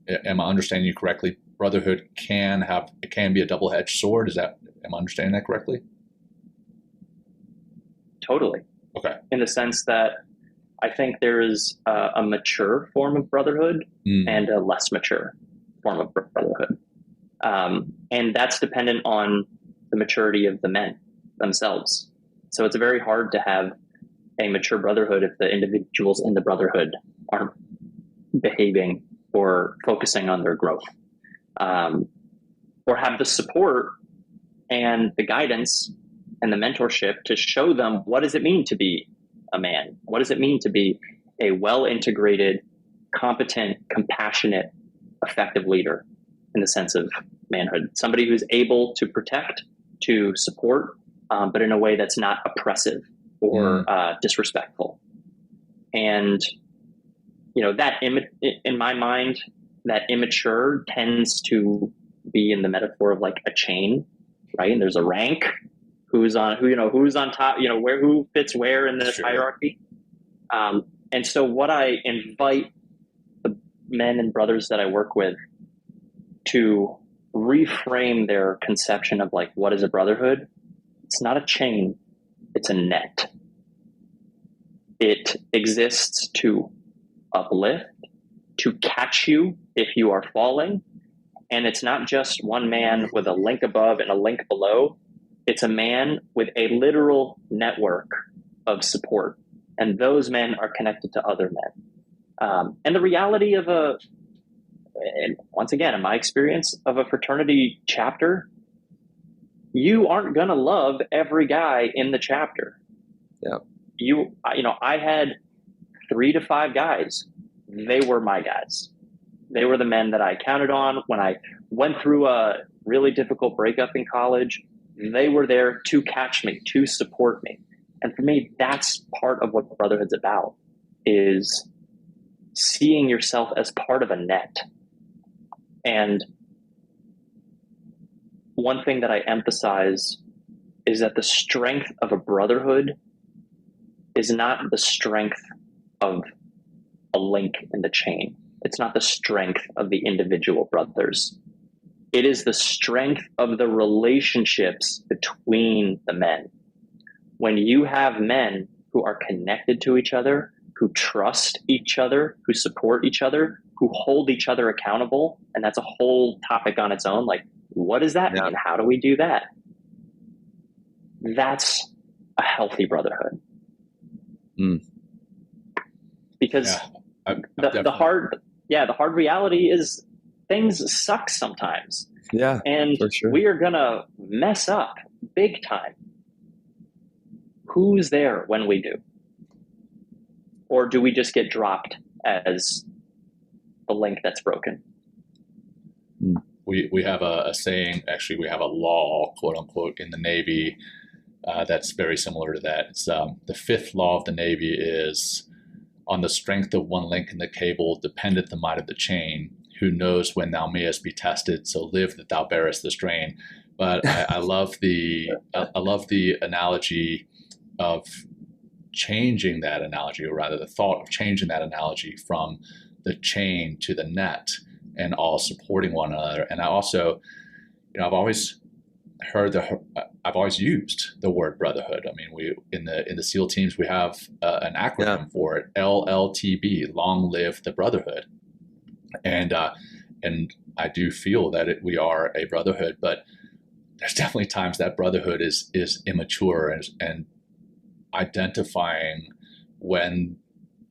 am I understanding you correctly? Brotherhood can be a double-edged sword. Am I understanding that correctly? Totally. Okay. In the sense that I think there is a mature form of brotherhood and a less mature form of brotherhood. And that's dependent on the maturity of the men themselves. So it's very hard to have a mature brotherhood if the individuals in the brotherhood aren't behaving or focusing on their growth, or have the support and the guidance and the mentorship to show them what does it mean to be a man? What does it mean to be a well-integrated, competent, compassionate, effective leader in the sense of manhood? Somebody who's able to protect, to support, but in a way that's not oppressive or disrespectful. And, you know, that in my mind, that immature tends to be in the metaphor of like a chain, right? And there's a rank. Who's on top, who fits where in this hierarchy. And so what I invite the men and brothers that I work with to reframe their conception of like, what is a brotherhood? It's not a chain, it's a net. It exists to uplift, to catch you if you are falling. And it's not just one man with a link above and a link below. It's a man with a literal network of support. And those men are connected to other men. And the reality of and once again, in my experience of a fraternity chapter, you aren't going to love every guy in the chapter. Yeah. I had 3 to 5 guys. They were my guys. They were the men that I counted on when I went through a really difficult breakup in college. They were there to catch me, to support me. And for me, that's part of what brotherhood's about, is seeing yourself as part of a net. And one thing that I emphasize is that the strength of a brotherhood is not the strength of a link in the chain. It's not the strength of the individual brothers. It is the strength of the relationships between the men. When you have men who are connected to each other, who trust each other, who support each other, who hold each other accountable, and that's a whole topic on its own. Like, what does that mean? How do we do that? That's a healthy brotherhood. Because the hard reality is things suck sometimes. Yeah, and for sure. We are gonna mess up big time. Who's there when we do? Or do we just get dropped as the link that's broken? We have a saying, actually we have a law, quote unquote, in the Navy that's very similar to that. It's the 5th law of the Navy is, on the strength of one link in the cable dependeth the might of the chain. Who knows when thou mayest be tested, so live that thou bearest the strain. But I love the analogy of changing that analogy, or rather the thought of changing that analogy from the chain to the net, and all supporting one another. And I also, I've always used the word brotherhood. I mean, we in the SEAL teams, we have an acronym for it, LLTB, long live the brotherhood. And I do feel that we are a brotherhood, but there's definitely times that brotherhood is immature, and identifying when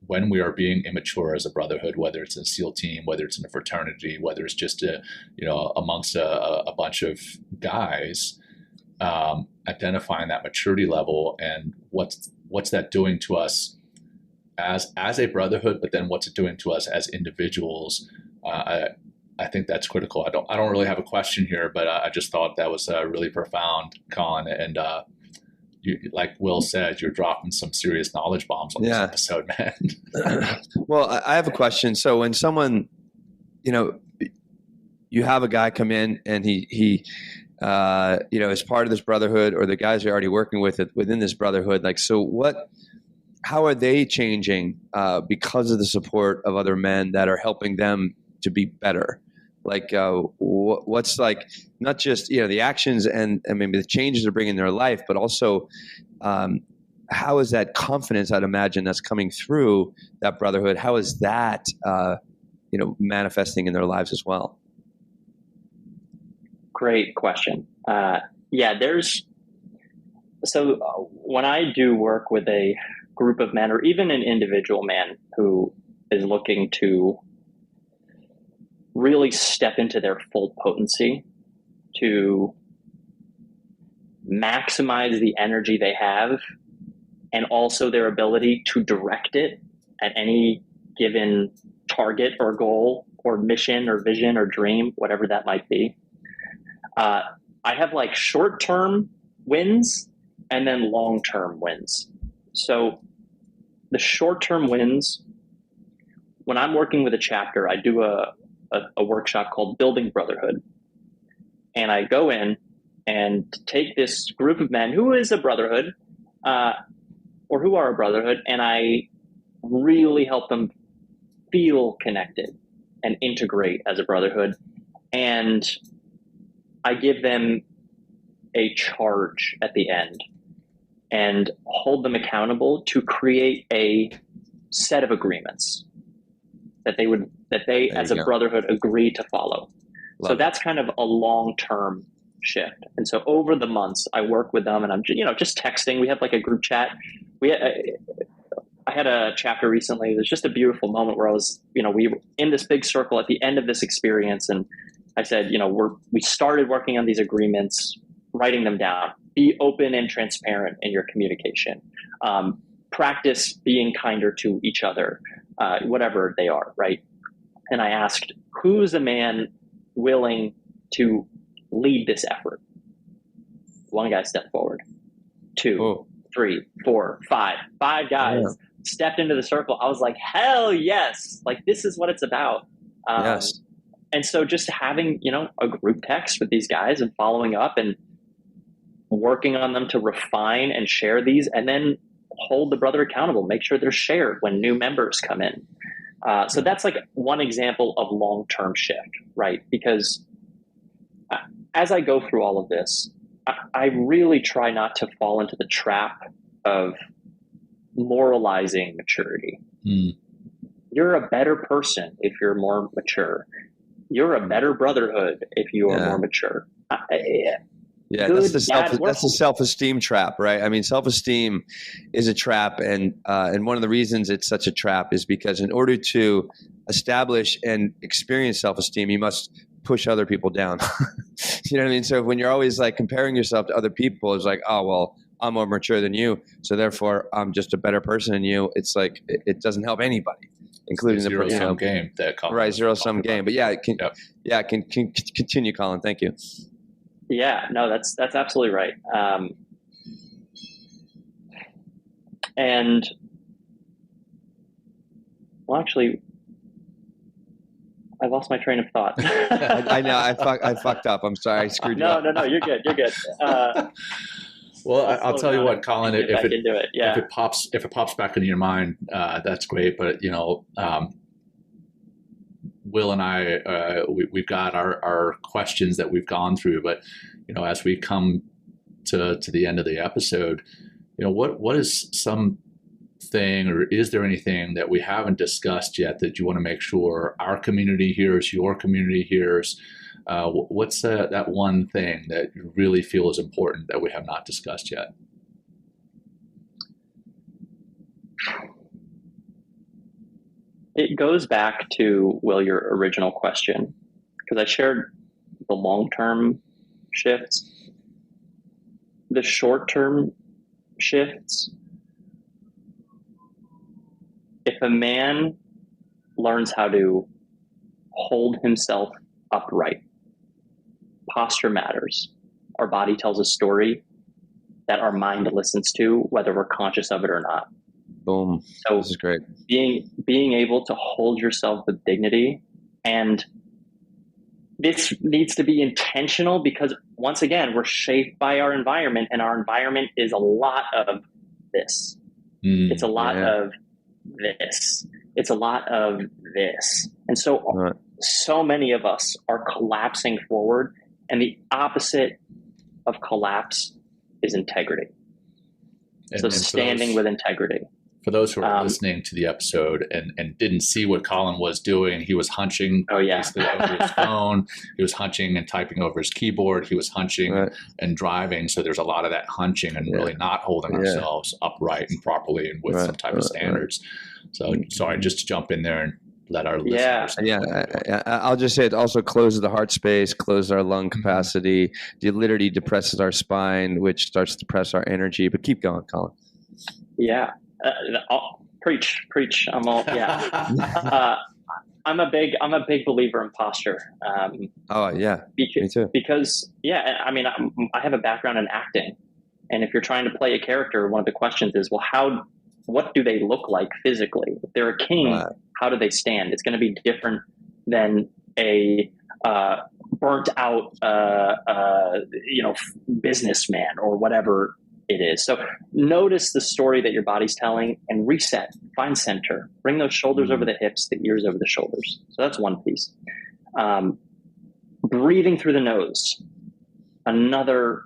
we are being immature as a brotherhood, whether it's in a SEAL team, whether it's in a fraternity, whether it's just amongst a bunch of guys, identifying that maturity level and what's that doing to us as a brotherhood, but then what's it doing to us as individuals. I think that's critical. I don't really have a question here, but I just thought that was really profound, Colin. And you, like Will said, you're dropping some serious knowledge bombs on this episode, man. Well, I have a question. So when someone, you have a guy come in and he is part of this brotherhood, or the guys are already working with it within this brotherhood. Like, so how are they changing because of the support of other men that are helping them to be better? Like, what's like, not just, the actions and maybe the changes they're bringing in their life, but also how is that confidence, I'd imagine, that's coming through that brotherhood? How is that, manifesting in their lives as well? Great question. When I do work with a group of men or even an individual man who is looking to really step into their full potency, to maximize the energy they have and also their ability to direct it at any given target or goal or mission or vision or dream, whatever that might be. I have like short-term wins and then long-term wins. So the short-term wins, when I'm working with a chapter, I do a workshop called Building Brotherhood. And I go in and take this group of men who is a brotherhood, or who are a brotherhood, and I really help them feel connected and integrate as a brotherhood. And I give them a charge at the end and hold them accountable to create a set of agreements that they as a brotherhood agree to follow. So that's kind of a long-term shift. And so over the months I work with them and I'm just texting. We have like a group chat. I had a chapter recently. It was just a beautiful moment where I was, we were in this big circle at the end of this experience. And I said, we started working on these agreements, writing them down, be open and transparent in your communication, practice being kinder to each other, whatever they are. Right. And I asked, who's a man willing to lead this effort? One guy stepped forward, 2, 3, 4, 5 guys stepped into the circle. I was like, hell yes. Like, this is what it's about. Yes. And so just having, a group text with these guys and following up and working on them to refine and share these, and then hold the brother accountable, make sure they're shared when new members come in. So that's like one example of long-term shift, right? Because as I go through all of this, I really try not to fall into the trap of moralizing maturity. You're a better person if you're more mature. You're a better brotherhood if you are more mature. That's the self-esteem trap, right? I mean, self-esteem is a trap, and one of the reasons it's such a trap is because in order to establish and experience self-esteem, you must push other people down. You know what I mean? So when you're always like comparing yourself to other people, it's like, oh, well, I'm more mature than you, so therefore I'm just a better person than you. It's like, it doesn't help anybody, including the zero-sum game that Colin. Right, zero-sum game. But can continue, Colin. Thank you. Yeah, no, that's absolutely right. And well, actually, I lost my train of thought. I know. I fucked up. I'm sorry. I screwed you up. No, you're good. You're good. Well, I'll tell you what, Colin. If it pops back into your mind, that's great. But Will and I, we've got our questions that we've gone through. But as we come to the end of the episode, what is something, or is there anything that we haven't discussed yet that you want to make sure our community hears, your community hears? What's that one thing that you really feel is important that we have not discussed yet? It goes back to, Will, your original question, because I shared the long-term shifts. The short-term shifts, if a man learns how to hold himself upright, posture matters. Our body tells a story that our mind listens to, whether we're conscious of it or not. Boom. So this is great. Being able to hold yourself with dignity, and this needs to be intentional because, once again, we're shaped by our environment, and our environment is a lot of this. It's a lot of this. It's a lot of this. And so many of us are collapsing forward, and the opposite of collapse is integrity. So standing with integrity. For those who are listening to the episode and didn't see what Colin was doing, he was hunching basically over his phone. He was hunching and typing over his keyboard. He was hunching and driving. So there's a lot of that hunching and really not holding ourselves upright and properly and with some type of standards. So sorry, just to jump in there and let our listeners know. I'll just say it also closes the heart space, closes our lung capacity. It literally depresses our spine, which starts to depress our energy. But keep going, Colin. Yeah. Preach. I'm all, I'm a big believer in posture. Me too. Because I mean, I have a background in acting, and if you're trying to play a character, one of the questions is, well, what do they look like physically? If they're a king, how do they stand? It's going to be different than a burnt out, businessman or whatever it is. So notice the story that your body's telling and reset, find center, bring those shoulders over the hips, the ears over the shoulders. So that's one piece. Breathing through the nose. Another,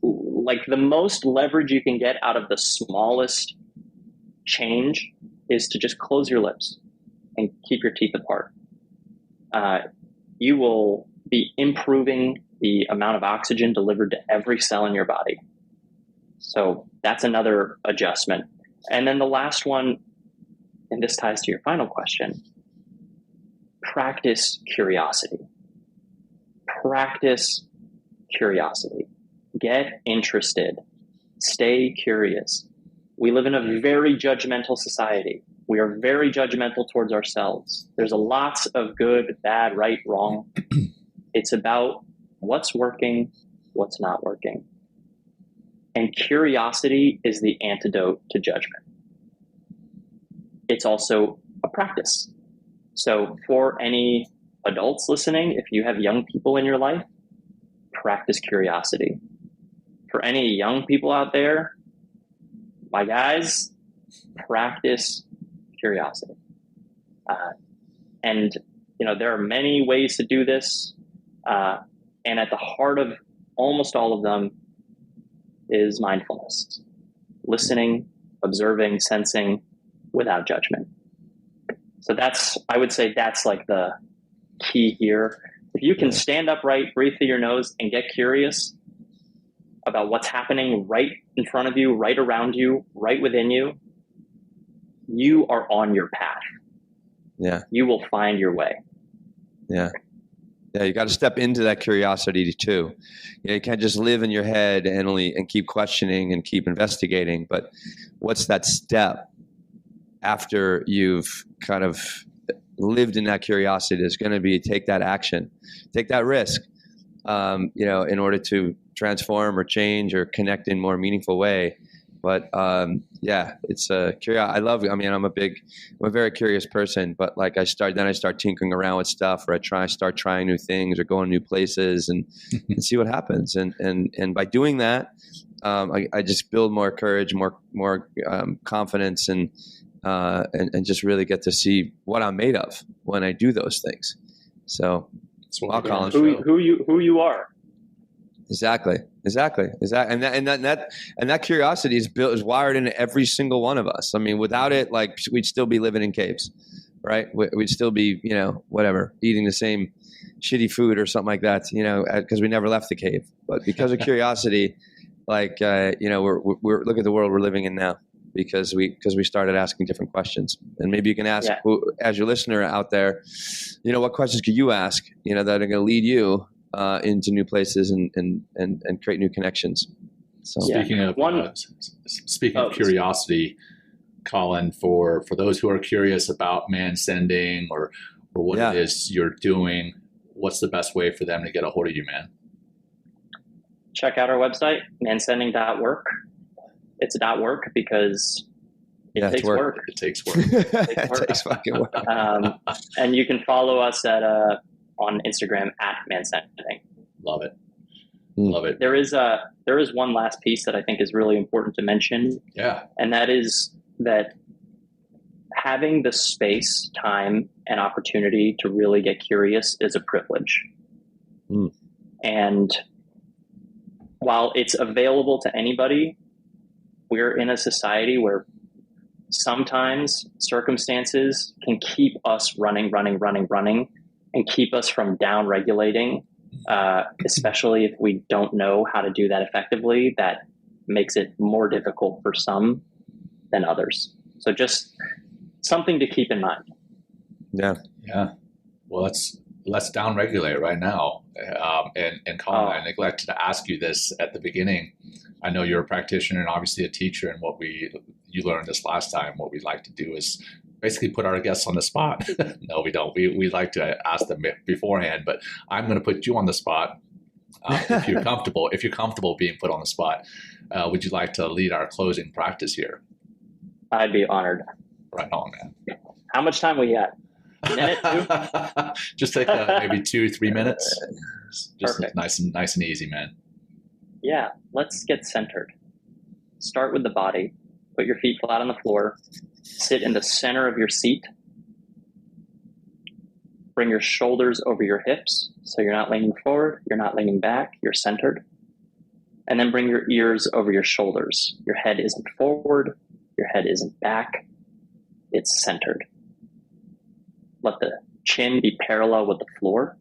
like the most leverage you can get out of the smallest change is to just close your lips and keep your teeth apart. You will be improving the amount of oxygen delivered to every cell in your body. So that's another adjustment. And then the last one, and this ties to your final question, practice curiosity. Practice curiosity. Get interested. Stay curious. We live in a very judgmental society. We are very judgmental towards ourselves. There's lots of good, bad, right, wrong. It's about what's working, what's not working. And curiosity is the antidote to judgment. It's also a practice. So for any adults listening, if you have young people in your life, practice curiosity. For any young people out there, my guys, practice curiosity. And there are many ways to do this. And at the heart of almost all of them is mindfulness. Listening, observing, sensing without judgment. So I would say that's like the key here. If you can stand upright, breathe through your nose, and get curious about what's happening right in front of you, right around you, right within you, you are on your path. Yeah. You will find your way. Yeah. Yeah, you got to step into that curiosity too. You can't just live in your head and keep questioning and keep investigating. But what's that step after you've kind of lived in that curiosity? Is going to be take that action, take that risk, in order to transform or change or connect in a more meaningful way. But it's I'm a very curious person, but like I start tinkering around with stuff, or I start trying new things or going new places and see what happens. And by doing that, I just build more courage, more confidence, and just really get to see what I'm made of when I do those things. So I'll call who you are. Exactly. And that curiosity is wired into every single one of us. I mean, without it, like we'd still be living in caves, right? We'd still be, eating the same shitty food or something like that, because we never left the cave. But because of curiosity, we're look at the world we're living in now because we started asking different questions. And maybe you can ask, as your listener out there, what questions could you ask, that are going to lead you into new places and create new connections. So speaking of curiosity, Colin, for those who are curious about Manscending or what it is you're doing, what's the best way for them to get a hold of you, man? Check out our website, manscending.work. It's .work because it takes work. It takes work. It takes fucking work. And you can follow us on Instagram at Manscending. Love it. Love it. There is one last piece that I think is really important to mention. Yeah. And that is that having the space, time, and opportunity to really get curious is a privilege. And while it's available to anybody, we're in a society where sometimes circumstances can keep us running, and keep us from down regulating, especially if we don't know how to do that effectively. That makes it more difficult for some than others. So just something to keep in mind. Yeah. Well, let's down regulate right now. And Colin, I neglected to ask you this at the beginning. I know you're a practitioner and obviously a teacher, and you learned this last time. What we like to do is basically put our guests on the spot. No, we don't. We like to ask them beforehand, but I'm going to put you on the spot. If you're comfortable being put on the spot, would you like to lead our closing practice here? I'd be honored. Right on, man. How much time we got? A minute, two? Just take maybe 2-3 minutes. Just Perfect. nice and easy, man. Yeah, let's get centered. Start with the body. Put your feet flat on the floor. Sit in the center of your seat. Bring your shoulders over your hips, so you're not leaning forward, you're not leaning back, you're centered. And then bring your ears over your shoulders. Your head isn't forward, your head isn't back, it's centered. Let the chin be parallel with the floor.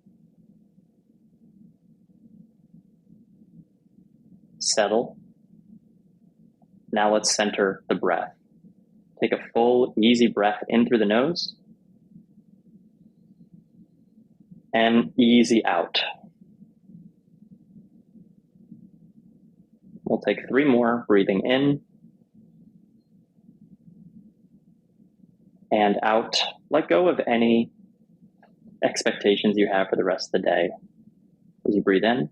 Settle. Now let's center the breath. Take a full, easy breath in through the nose and easy out. We'll take 3 more, breathing in and out. Let go of any expectations you have for the rest of the day. As you breathe in,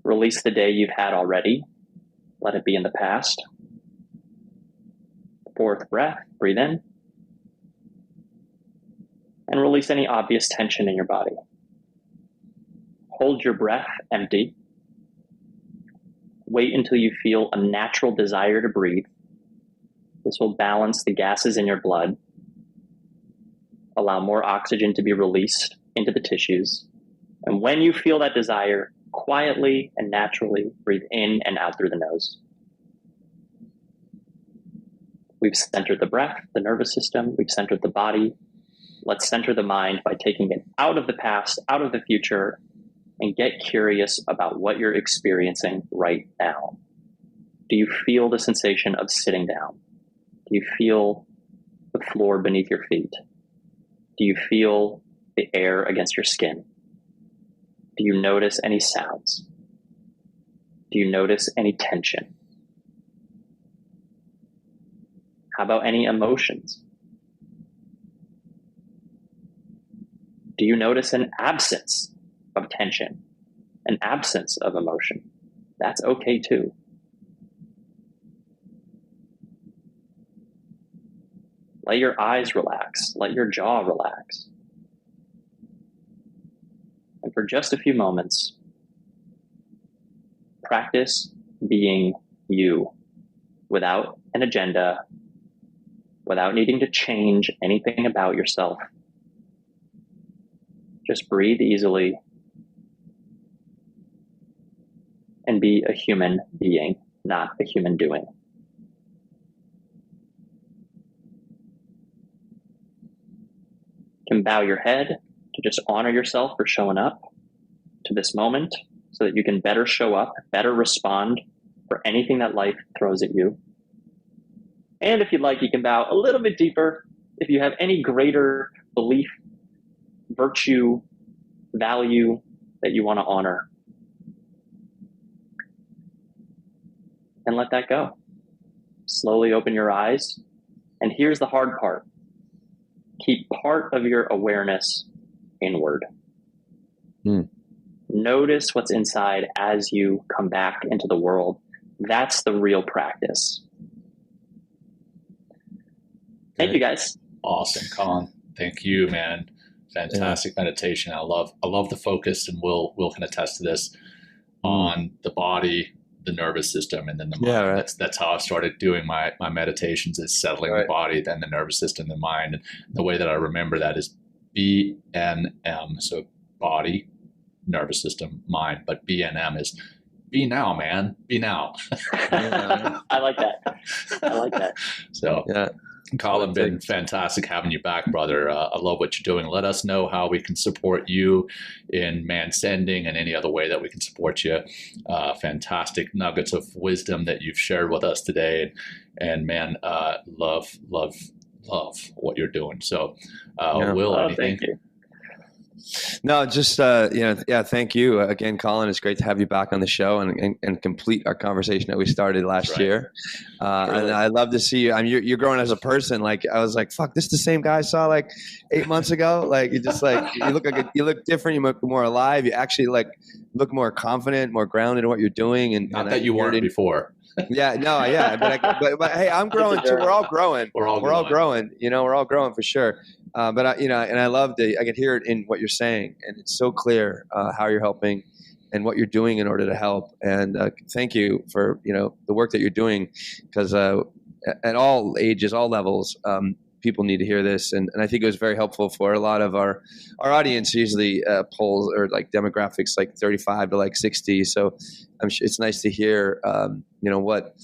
release the day you've had already. Let it be in the past. 4th breath, breathe in. And release any obvious tension in your body. Hold your breath empty. Wait until you feel a natural desire to breathe. This will balance the gases in your blood. Allow more oxygen to be released into the tissues. And when you feel that desire, quietly and naturally breathe in and out through the nose. We've centered the breath, the nervous system. We've centered the body. Let's center the mind by taking it out of the past, out of the future, and get curious about what you're experiencing right now. Do you feel the sensation of sitting down? Do you feel the floor beneath your feet? Do you feel the air against your skin? Do you notice any sounds? Do you notice any tension? How about any emotions? Do you notice an absence of tension, an absence of emotion? That's okay too. Let your eyes relax. Let your jaw relax. And for just a few moments, practice being you without an agenda, without needing to change anything about yourself. Just breathe easily and be a human being, not a human doing. You can bow your head to just honor yourself for showing up to this moment so that you can better show up, better respond for anything that life throws at you. And if you'd like, you can bow a little bit deeper if you have any greater belief, virtue, value that you want to honor. And let that go. Slowly open your eyes. And here's the hard part. Keep part of your awareness inward. Notice what's inside as you come back into the world. That's the real practice. Thank you, guys. Awesome, Colin. Thank you, man. Fantastic meditation. I love the focus, and we'll can attest to this on the body, the nervous system, and then the mind. Yeah, right. That's how I started doing my meditations, is settling the body, then the nervous system, the mind. And the way that I remember that is BNM. So body, nervous system, mind. But BNM is be now, man. Be now. I like that. So, yeah. Colin, been fantastic having you back, brother. I love what you're doing. Let us know how we can support you in Manscending and any other way that we can support you. Fantastic nuggets of wisdom that you've shared with us today. And man, love what you're doing. So, Will, anything? Thank you. No, just, thank you again, Colin. It's great to have you back on the show and complete our conversation that we started last year. And I love to see you. I mean, you're growing as a person. Like, I was like, fuck, this is the same guy I saw like 8 months ago. Like, you just like, you look different. You look more alive. You actually like look more confident, more grounded in what you're doing. And not that you weren't before. Yeah, no, yeah. But hey, I'm growing too. We're all growing. We're all growing. You know, we're all growing for sure. But I love I can hear it in what you're saying, and it's so clear how you're helping and what you're doing in order to help. And thank you for the work that you're doing, because at all ages, all levels, people need to hear this. And I think it was very helpful for a lot of our audience. Usually polls or like demographics like 35 to like 60. So I'm sure it's nice to hear what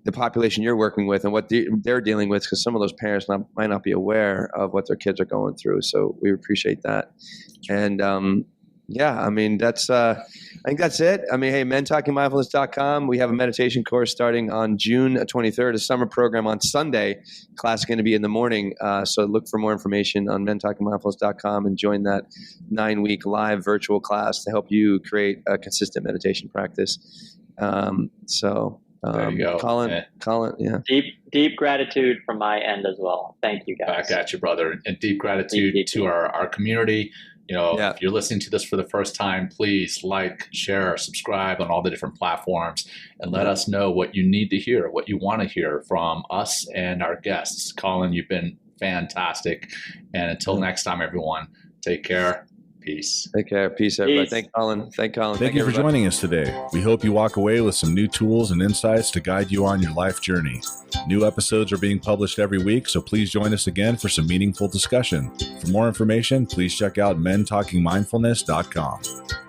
the population you're working with and what they're dealing with, because some of those parents might not be aware of what their kids are going through. So we appreciate that. And I mean, I think that's it. I mean, hey, mentalkingmindfulness.com. We have a meditation course starting on June 23rd, a summer program on Sunday. Class is going to be in the morning. So look for more information on mentalkingmindfulness.com and join that 9-week live virtual class to help you create a consistent meditation practice. There you go. Colin, yeah. Deep gratitude from my end as well. Thank you, guys. Back at you, brother. And deep gratitude to our community. If you're listening to this for the first time, please like, share, subscribe on all the different platforms, and let us know what you need to hear, what you want to hear from us and our guests. Colin, you've been fantastic. And until next time, everyone, take care. Peace. Take care. Peace, everybody. Thank Colin. Thank you for joining us today. We hope you walk away with some new tools and insights to guide you on your life journey. New episodes are being published every week, so please join us again for some meaningful discussion. For more information, please check out mentalkingmindfulness.com.